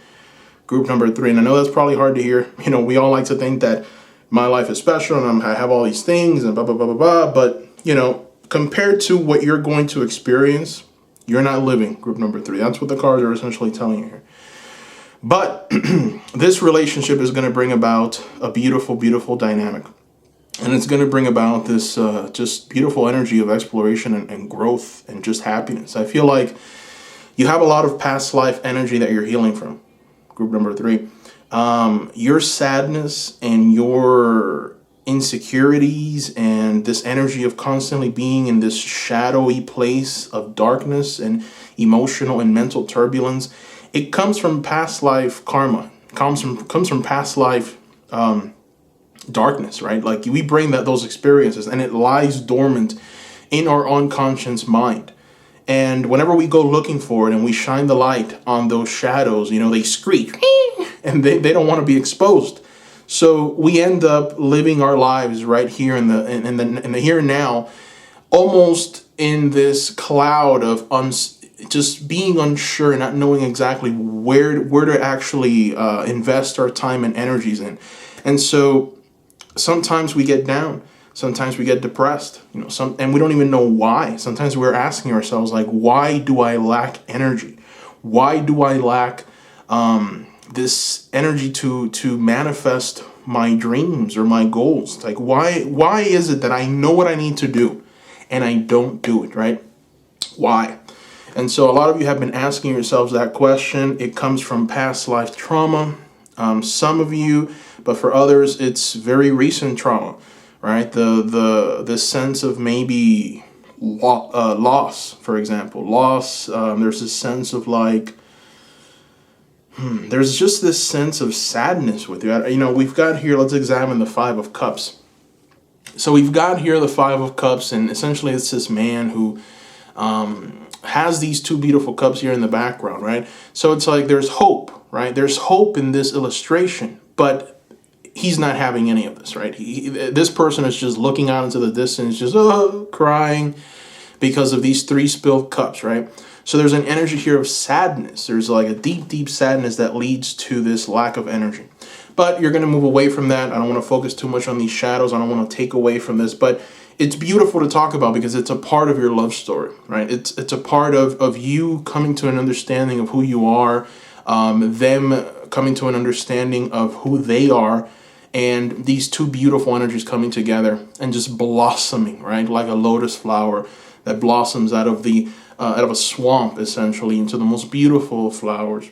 Group number 3, and I know that's probably hard to hear. You know, we all like to think that my life is special and I have all these things and blah, blah, blah, blah, blah. But, you know, compared to what you're going to experience, you're not living, group number 3. That's what the cards are essentially telling you here. But this relationship is going to bring about a beautiful, beautiful dynamic. And it's going to bring about this just beautiful energy of exploration and growth and just happiness. I feel like you have a lot of past life energy that you're healing from, group number 3. Your sadness and your insecurities and this energy of constantly being in this shadowy place of darkness and emotional and mental turbulence, it comes from past life karma. It comes from past life darkness, right? Like we bring those experiences, and it lies dormant in our unconscious mind. And whenever we go looking for it and we shine the light on those shadows, you know, they screech and they don't want to be exposed. So we end up living our lives right here in the here and now, almost in this cloud of just being unsure, not knowing exactly where to actually invest our time and energies in. And so sometimes we get down, sometimes we get depressed, you know, and we don't even know why. Sometimes we're asking ourselves, like, why do I lack energy? Why do I lack this energy to manifest my dreams or my goals? Like, why is it that I know what I need to do and I don't do it, right? Why? And so a lot of you have been asking yourselves that question. It comes from past life trauma. Some of you, but for others, it's very recent trauma, right? The sense of maybe loss, for example. Loss, there's this sense of like, there's just this sense of sadness with you. You know, we've got here, let's examine the 5 of Cups. So we've got here the 5 of Cups, and essentially it's this man who has these 2 beautiful cups here in the background, right? So it's like there's hope, right? There's hope in this illustration, but he's not having any of this, right? This person is just looking out into the distance, just crying because of these 3 spilled cups, right? So there's an energy here of sadness. There's like a deep, deep sadness that leads to this lack of energy. But you're going to move away from that. I don't want to focus too much on these shadows. I don't want to take away from this, but it's beautiful to talk about because it's a part of your love story, right? It's a part of you coming to an understanding of who you are, them coming to an understanding of who they are, and these 2 beautiful energies coming together and just blossoming, right? Like a lotus flower that blossoms out of a swamp, essentially, into the most beautiful flowers.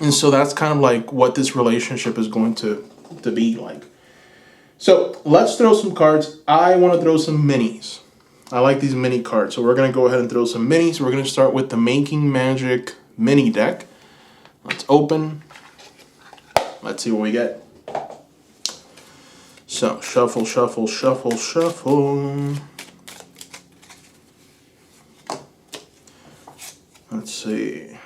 And so that's kind of like what this relationship is going to be like. So let's throw some cards. I want to throw some minis. I like these mini cards. So we're going to go ahead and throw some minis. We're going to start with the Making Magic mini deck. Let's open. Let's see what we get. So shuffle, shuffle, shuffle, shuffle. Let's see.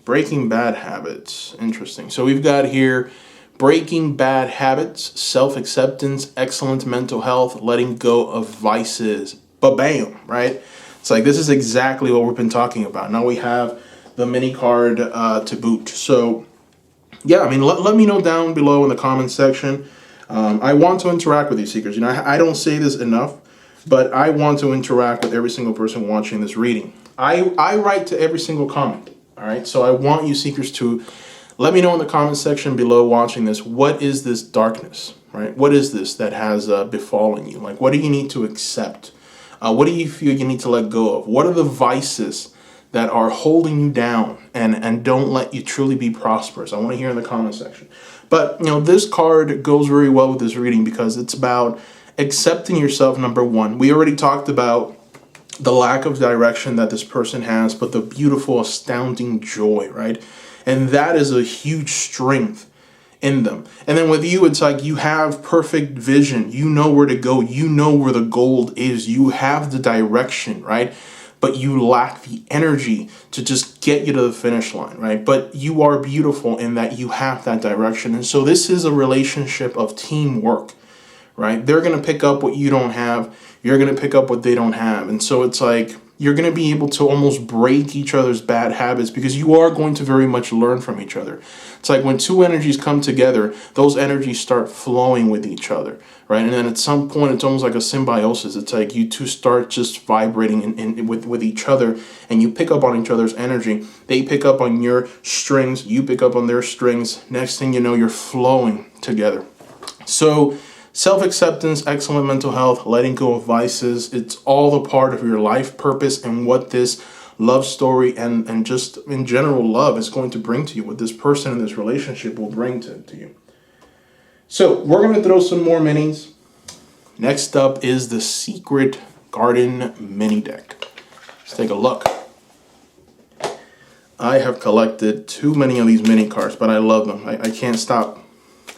Breaking Bad Habits. Interesting. So we've got here Breaking Bad Habits, Self-Acceptance, Excellent Mental Health, Letting Go of Vices. Ba-bam, right? It's like this is exactly what we've been talking about. Now we have the mini card to boot. So yeah, I mean, let me know down below in the comments section. I want to interact with you, Seekers. You know, I don't say this enough, but I want to interact with every single person watching this reading. I write to every single comment. All right, so I want you, Seekers, to let me know in the comment section below watching this, what is this darkness, right? What is this that has befallen you? Like, what do you need to accept? What do you feel you need to let go of? What are the vices that are holding you down and don't let you truly be prosperous? I want to hear in the comment section. But, you know, this card goes very well with this reading because it's about accepting yourself, number one. We already talked about the lack of direction that this person has, but the beautiful, astounding joy, right? And that is a huge strength in them. And then with you, it's like you have perfect vision. You know where to go. You know where the gold is. You have the direction, right? But you lack the energy to just get you to the finish line, right? But you are beautiful in that you have that direction. And so this is a relationship of teamwork, right? They're going to pick up what you don't have. You're going to pick up what they don't have. And so it's like you're going to be able to almost break each other's bad habits because you are going to very much learn from each other. It's like when two energies come together, those energies start flowing with each other, right? And then at some point, it's almost like a symbiosis. It's like you two start just vibrating with each other, and you pick up on each other's energy. They pick up on your strings. You pick up on their strings. Next thing you know, you're flowing together. So self-acceptance, excellent mental health, letting go of vices, it's all the part of your life purpose and what this love story and just in general love is going to bring to you, what this person in this relationship will bring to you. So we're going to throw some more minis. Next up is the Secret Garden mini deck. Let's take a look. I have collected too many of these mini cards, but I love them. I can't stop.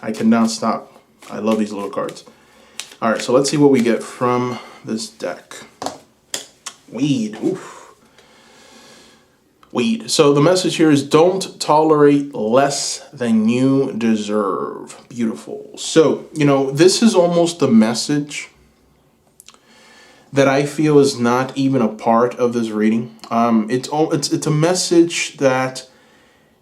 I cannot stop. I love these little cards. All right, so let's see what we get from this deck. Weed. Oof. Weed. So the message here is don't tolerate less than you deserve. Beautiful. So, this is almost the message that I feel is not even a part of this reading. It's a message that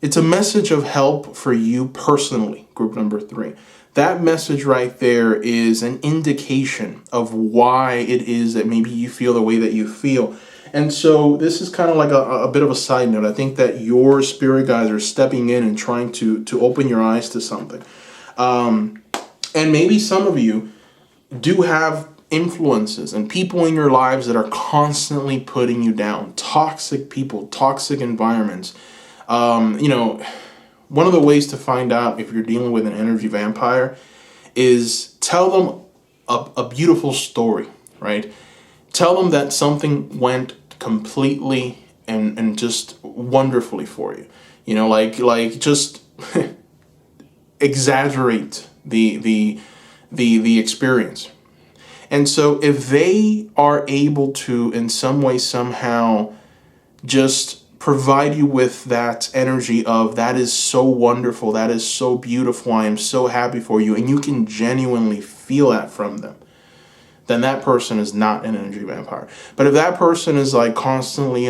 it's a message of help for you personally, group number 3. That message right there is an indication of why it is that maybe you feel the way that you feel. And so this is kind of like a bit of a side note. I think that your spirit guides are stepping in and trying to open your eyes to something. And maybe some of you do have influences and people in your lives that are constantly putting you down. Toxic people, toxic environments. One of the ways to find out if you're dealing with an energy vampire is tell them a beautiful story, right? Tell them that something went completely and just wonderfully for you. Just exaggerate the experience. And so if they are able to in some way, somehow just provide you with that energy of that is so wonderful, that is so beautiful, I am so happy for you, and you can genuinely feel that from them, then that person is not an energy vampire. But if that person is like constantly,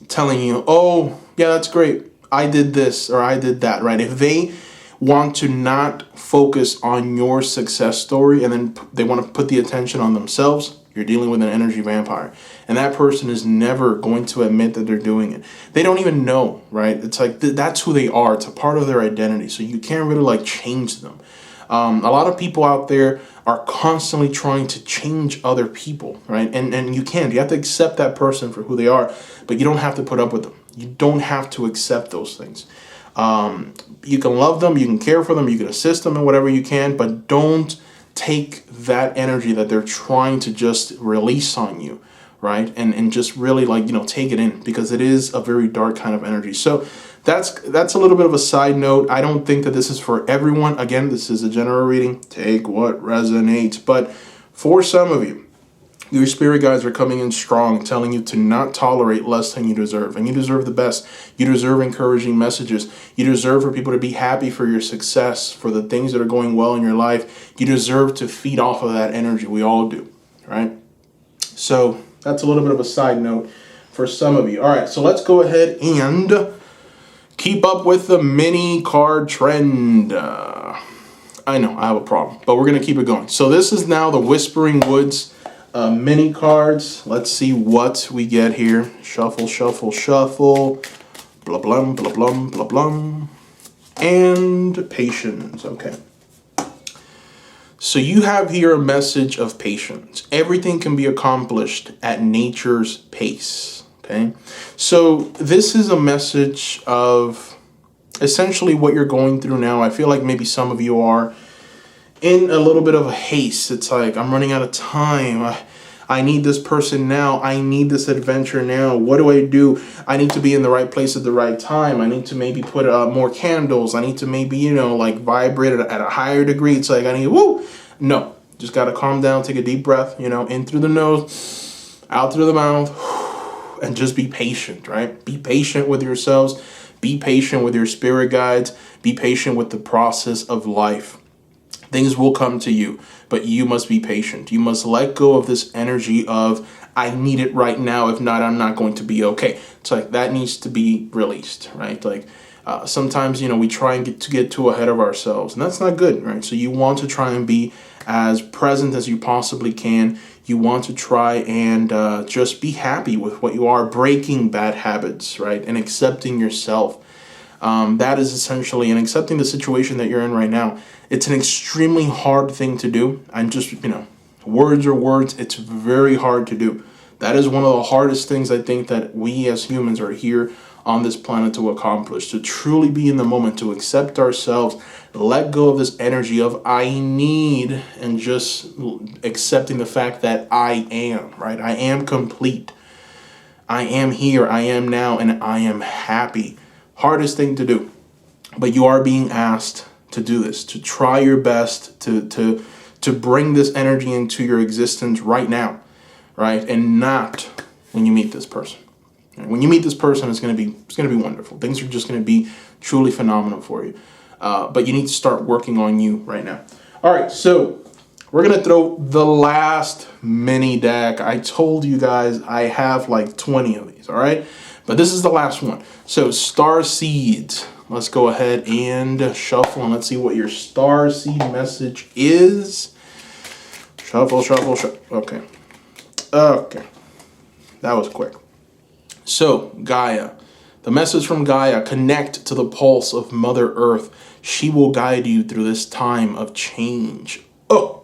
telling you, oh, yeah, that's great, I did this or I did that, right? If they want to not focus on your success story and then they want to put the attention on themselves, you're dealing with an energy vampire. And that person is never going to admit that they're doing it. They don't even know, right? It's like that's who they are. It's a part of their identity. So you can't really change them. A lot of people out there are constantly trying to change other people, right? And you can't. You have to accept that person for who they are, but you don't have to put up with them. You don't have to accept those things. You can love them, you can care for them, you can assist them in whatever you can, but don't take that energy that they're trying to just release on you, right? And just really take it in, because it is a very dark kind of energy. So that's a little bit of a side note. I don't think that this is for everyone. Again, this is a general reading. Take what resonates. But for some of you, your spirit guides are coming in strong, telling you to not tolerate less than you deserve. And you deserve the best. You deserve encouraging messages. You deserve for people to be happy for your success, for the things that are going well in your life. You deserve to feed off of that energy. We all do, right? So that's a little bit of a side note for some of you. All right, so let's go ahead and keep up with the mini card trend. I know, I have a problem, but we're going to keep it going. So this is now the Whispering Woods mini cards. Let's see what we get here. Shuffle, shuffle, shuffle. Blah, blah, blah, blah, blah, blah. And patience. Okay. So you have here a message of patience. Everything can be accomplished at nature's pace. Okay. So this is a message of essentially what you're going through now. I feel like maybe some of you are in a little bit of a haste. It's like, I'm running out of time. I need this person now. I need this adventure now. What do I do? I need to be in the right place at the right time. I need to maybe put more candles. I need to maybe, you know, like vibrate at a higher degree. It's like, I need, woo. No, just got to calm down, take a deep breath, you know, in through the nose, out through the mouth, and just be patient, right? Be patient with yourselves. Be patient with your spirit guides. Be patient with the process of life. Things will come to you, but you must be patient. You must let go of this energy of, I need it right now. If not, I'm not going to be okay. It's like that needs to be released, right? Like sometimes, you know, we try and get too ahead of ourselves, and that's not good, right? So you want to try and be as present as you possibly can. You want to try and just be happy with what you are, breaking bad habits, right? And accepting yourself. That is essentially, and accepting the situation that you're in right now. It's an extremely hard thing to do. I'm just, you know, words are words. It's very hard to do. That is one of the hardest things I think that we as humans are here on this planet to accomplish, to truly be in the moment, to accept ourselves, let go of this energy of I need, and just accepting the fact that I am, right? I am complete. I am here, I am now, and I am happy. Hardest thing to do. But you are being asked to do this, to try your best to bring this energy into your existence right now, right? And not when you meet this person. When you meet this person, it's gonna be wonderful. Things are just gonna be truly phenomenal for you. But you need to start working on you right now. All right, so we're gonna throw the last mini deck. I told you guys I have like 20 of these, all right? But this is the last one. So star seeds. Let's go ahead and shuffle, and let's see what your star seed message is. Shuffle, shuffle, shuffle. Okay. Okay. That was quick. So, Gaia. The message from Gaia: connect to the pulse of Mother Earth. She will guide you through this time of change. Oh,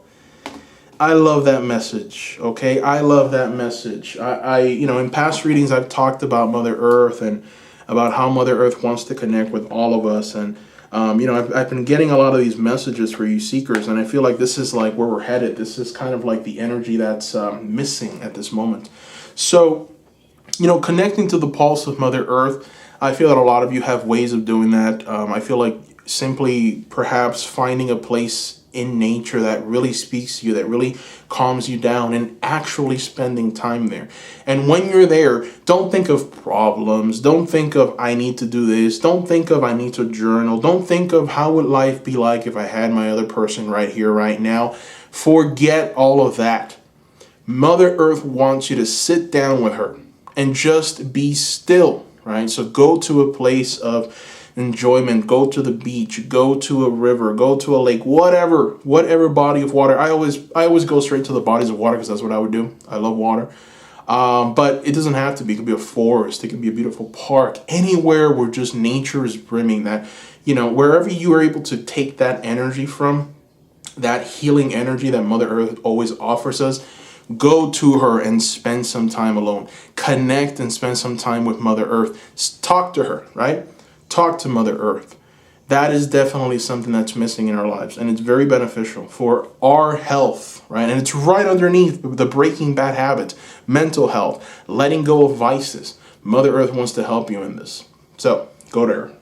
I love that message. Okay, I love that message. I you know, in past readings, I've talked about Mother Earth and about how Mother Earth wants to connect with all of us. And, you know, I've been getting a lot of these messages for you seekers, and I feel like this is like where we're headed. This is kind of like the energy that's missing at this moment. So, you know, connecting to the pulse of Mother Earth, I feel that a lot of you have ways of doing that. I feel like simply perhaps finding a place in nature that really speaks to you, that really calms you down, and actually spending time there. And when you're there, don't think of problems. Don't think of I need to do this. Don't think of I need to journal. Don't think of how would life be like if I had my other person right here, right now. Forget all of that. Mother Earth wants you to sit down with her and just be still, right? So go to a place of enjoyment, go to the beach, go to a river, go to a lake, whatever body of water. I always go straight to the bodies of water because that's what I would do. I love water. But it doesn't have to be. It could be a forest. It could be a beautiful park. Anywhere where just nature is brimming, that, you know, wherever you are able to take that energy from, that healing energy that Mother Earth always offers us, go to her and spend some time alone. Connect and spend some time with Mother Earth. Talk to her, right? Talk to Mother Earth. That is definitely something that's missing in our lives, and it's very beneficial for our health, right? And it's right underneath the breaking bad habits, mental health, letting go of vices. Mother Earth wants to help you in this. So go to her.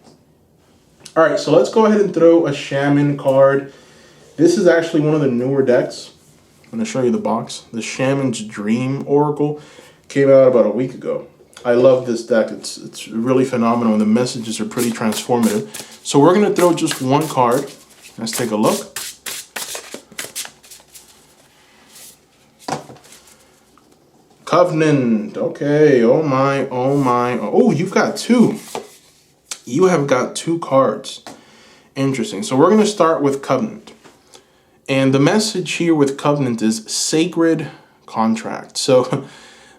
All right, so let's go ahead and throw a shaman card. This is actually one of the newer decks. I'm going to show you the box. The Shaman's Dream Oracle came out about a week ago. I love this deck. It's really phenomenal, and the messages are pretty transformative. So we're going to throw just one card. Let's take a look. Covenant. Okay. Oh my. Oh my. Oh, you've got two. You have got two cards. Interesting. So we're going to start with Covenant. And the message here with Covenant is sacred contract. So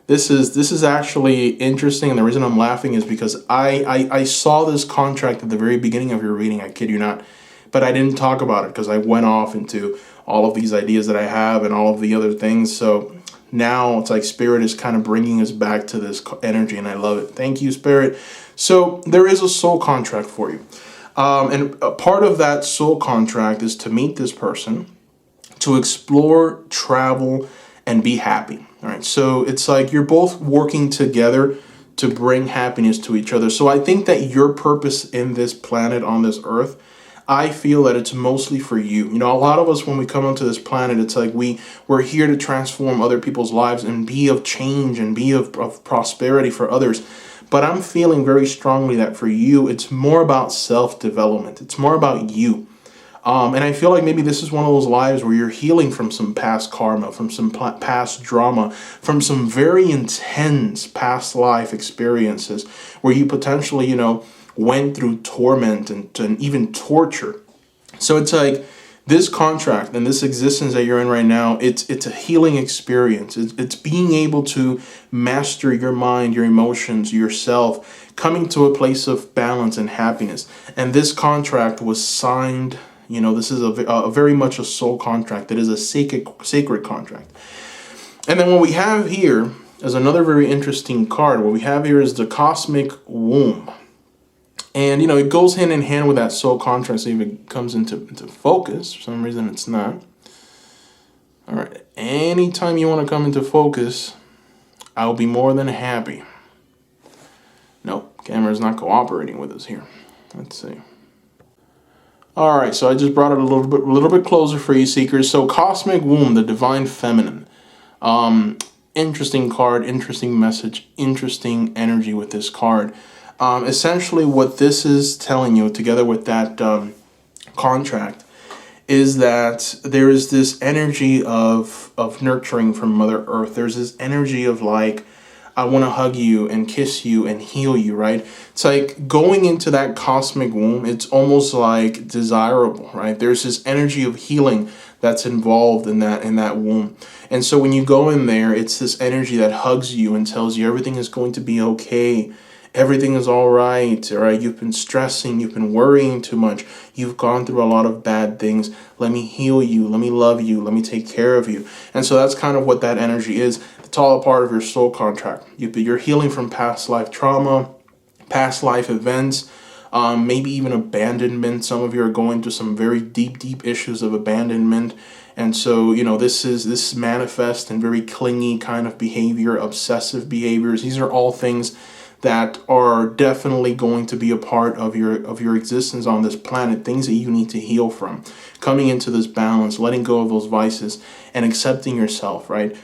this is actually interesting, and the reason I'm laughing is because I saw this contract at the very beginning of your reading, I kid you not, but I didn't talk about it because I went off into all of these ideas that I have and all of the other things. So now it's like Spirit is kind of bringing us back to this energy, and I love it. Thank you, Spirit. So there is a soul contract for you. And a part of that soul contract is to meet this person, to explore, travel, and be happy. All right, so it's like you're both working together to bring happiness to each other. So I think that your purpose in this planet, on this earth, I feel that it's mostly for you. You know, a lot of us, when we come onto this planet, it's like we're here to transform other people's lives and be of change and be of prosperity for others. But I'm feeling very strongly that for you, it's more about self-development. It's more about you. And I feel like maybe this is one of those lives where you're healing from some past karma, from some past drama, from some very intense past life experiences where you potentially, you know, went through torment and even torture. So it's like this contract and this existence that you're in right now, it's a healing experience. It's being able to master your mind, your emotions, yourself, coming to a place of balance and happiness. And this contract was signed. You know, this is a very much a soul contract. It is a sacred contract. And then what we have here is another very interesting card. What we have here is the Cosmic Womb. And, you know, it goes hand in hand with that soul contract. So if it comes into focus, for some reason it's not. All right. Anytime you want to come into focus, I'll be more than happy. Nope, camera's not cooperating with us here. Let's see. All right, so I just brought it a little bit closer for you, seekers. So Cosmic Womb, the Divine Feminine. Interesting card, interesting message, interesting energy with this card. Essentially what this is telling you, together with that contract, is that there is this energy of nurturing from Mother Earth. There's this energy of like, I want to hug you and kiss you and heal you, right? It's like going into that cosmic womb, it's almost like desirable, right? There's this energy of healing that's involved in that womb. And so when you go in there, it's this energy that hugs you and tells you everything is going to be okay. Everything is all right, You've been stressing, you've been worrying too much. You've gone through a lot of bad things. Let me heal you. Let me love you. Let me take care of you. And so that's kind of what that energy is. It's all a part of your soul contract. You're healing from past life trauma, past life events, maybe even abandonment. Some of you are going through some very deep issues of abandonment. And so, you know, this is manifest and very clingy kind of behavior, obsessive behaviors. These are all things that are definitely going to be a part of your existence on this planet, things that you need to heal from, coming into this balance, letting go of those vices and accepting yourself, right?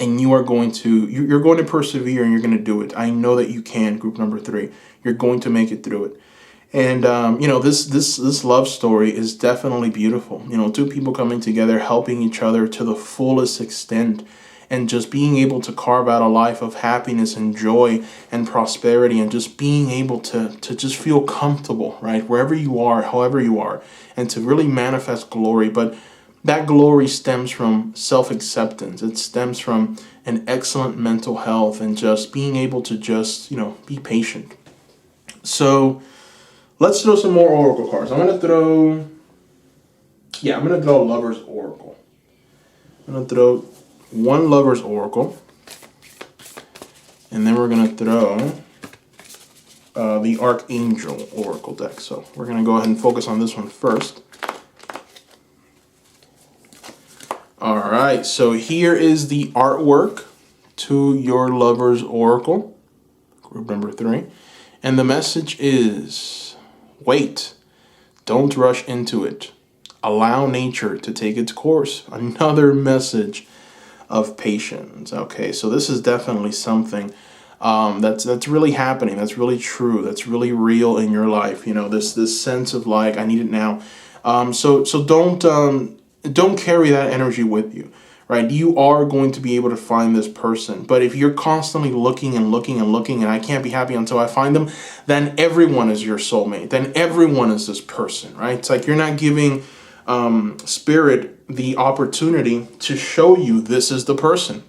And you're going to persevere and you're going to do it. I know that you can, group number 3. You're going to make it through it. And, you know, this love story is definitely beautiful. You know, two people coming together, helping each other to the fullest extent, and just being able to carve out a life of happiness and joy and prosperity, and just being able to just feel comfortable, right? Wherever you are, however you are, and to really manifest glory. But that glory stems from self-acceptance. It stems from an excellent mental health and just being able to just, you know, be patient. So let's throw some more oracle cards. I'm going to throw Lover's Oracle. I'm going to throw one Lover's Oracle, and then we're going to throw the Archangel Oracle deck. So we're going to go ahead and focus on this one first. All right, so here is the artwork to your Lover's Oracle, group number 3. And the message is, wait, don't rush into it. Allow nature to take its course. Another message of patience. Okay, so this is definitely something that's really happening. That's really true. That's really real in your life. You know, this sense of like, I need it now. So don't carry that energy with you, right? You are going to be able to find this person. But if you're constantly looking and looking and looking, and I can't be happy until I find them, then everyone is your soulmate. Then everyone is this person, right? It's like you're not giving spirit the opportunity to show you this is the person.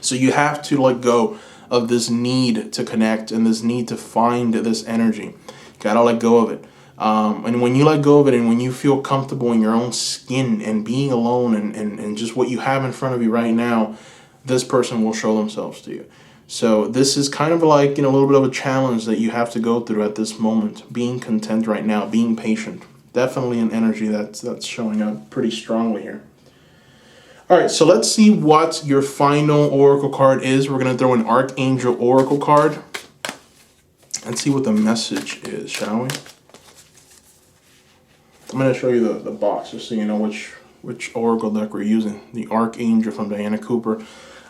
So you have to let go of this need to connect and this need to find this energy. You gotta let go of it. And when you let go of it and when you feel comfortable in your own skin and being alone and just what you have in front of you right now, this person will show themselves to you. So this is kind of like, you know, a little bit of a challenge that you have to go through at this moment. Being content right now, being patient. Definitely an energy that's showing up pretty strongly here. All right, so let's see what your final Oracle card is. We're going to throw an Archangel Oracle card. Let's see what the message is, shall we? I'm going to show you the box just so you know which Oracle deck we're using. The Archangel from Diana Cooper.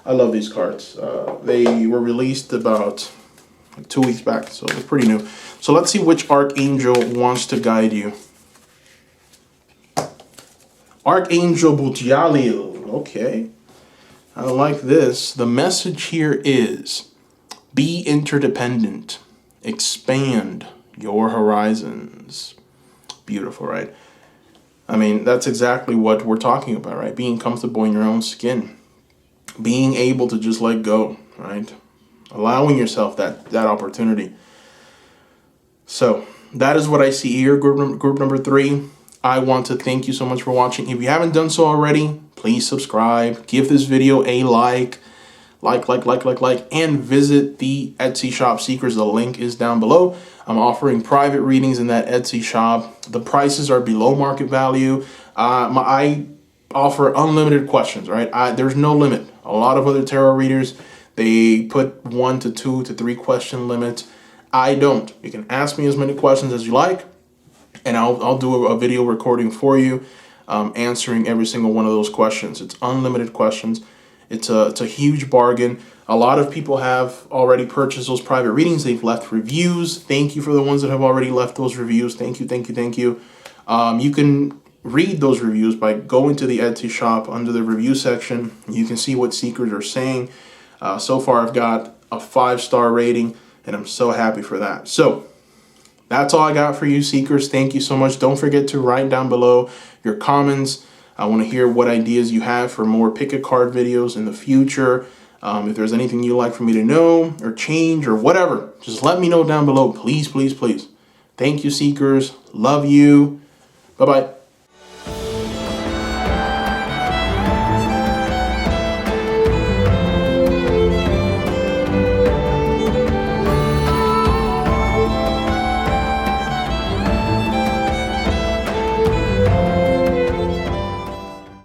I love these cards. They were released about like 2 weeks back, so they're pretty new. So let's see which Archangel wants to guide you. Archangel Bujalil. Okay. I like this. The message here is be interdependent. Expand your horizons. Beautiful, right? I mean, that's exactly what we're talking about, right? Being comfortable in your own skin. Being able to just let go, right? Allowing yourself that opportunity. So that is what I see here, group number 3. I want to thank you so much for watching. If you haven't done so already, please subscribe. Give this video a like, and visit the Etsy shop, Seekers. The link is down below. I'm offering private readings in that Etsy shop. The prices are below market value. I offer unlimited questions, right? There's no limit. A lot of other tarot readers, they put 1 to 2 to 3 question limits. I don't. You can ask me as many questions as you like, and I'll do a video recording for you, answering every single one of those questions. It's unlimited questions. It's a huge bargain. A lot of people have already purchased those private readings. They've left reviews. Thank you for the ones that have already left those reviews. Thank you, thank you, thank you. You can read those reviews by going to the Etsy shop under the review section. You can see what seekers are saying. So far, I've got a 5-star rating, and I'm so happy for that. So that's all I got for you, seekers. Thank you so much. Don't forget to write down below your comments. I want to hear what ideas you have for more pick-a-card videos in the future. If there's anything you'd like for me to know or change or whatever, just let me know down below. Please, please, please. Thank you, seekers. Love you. Bye-bye.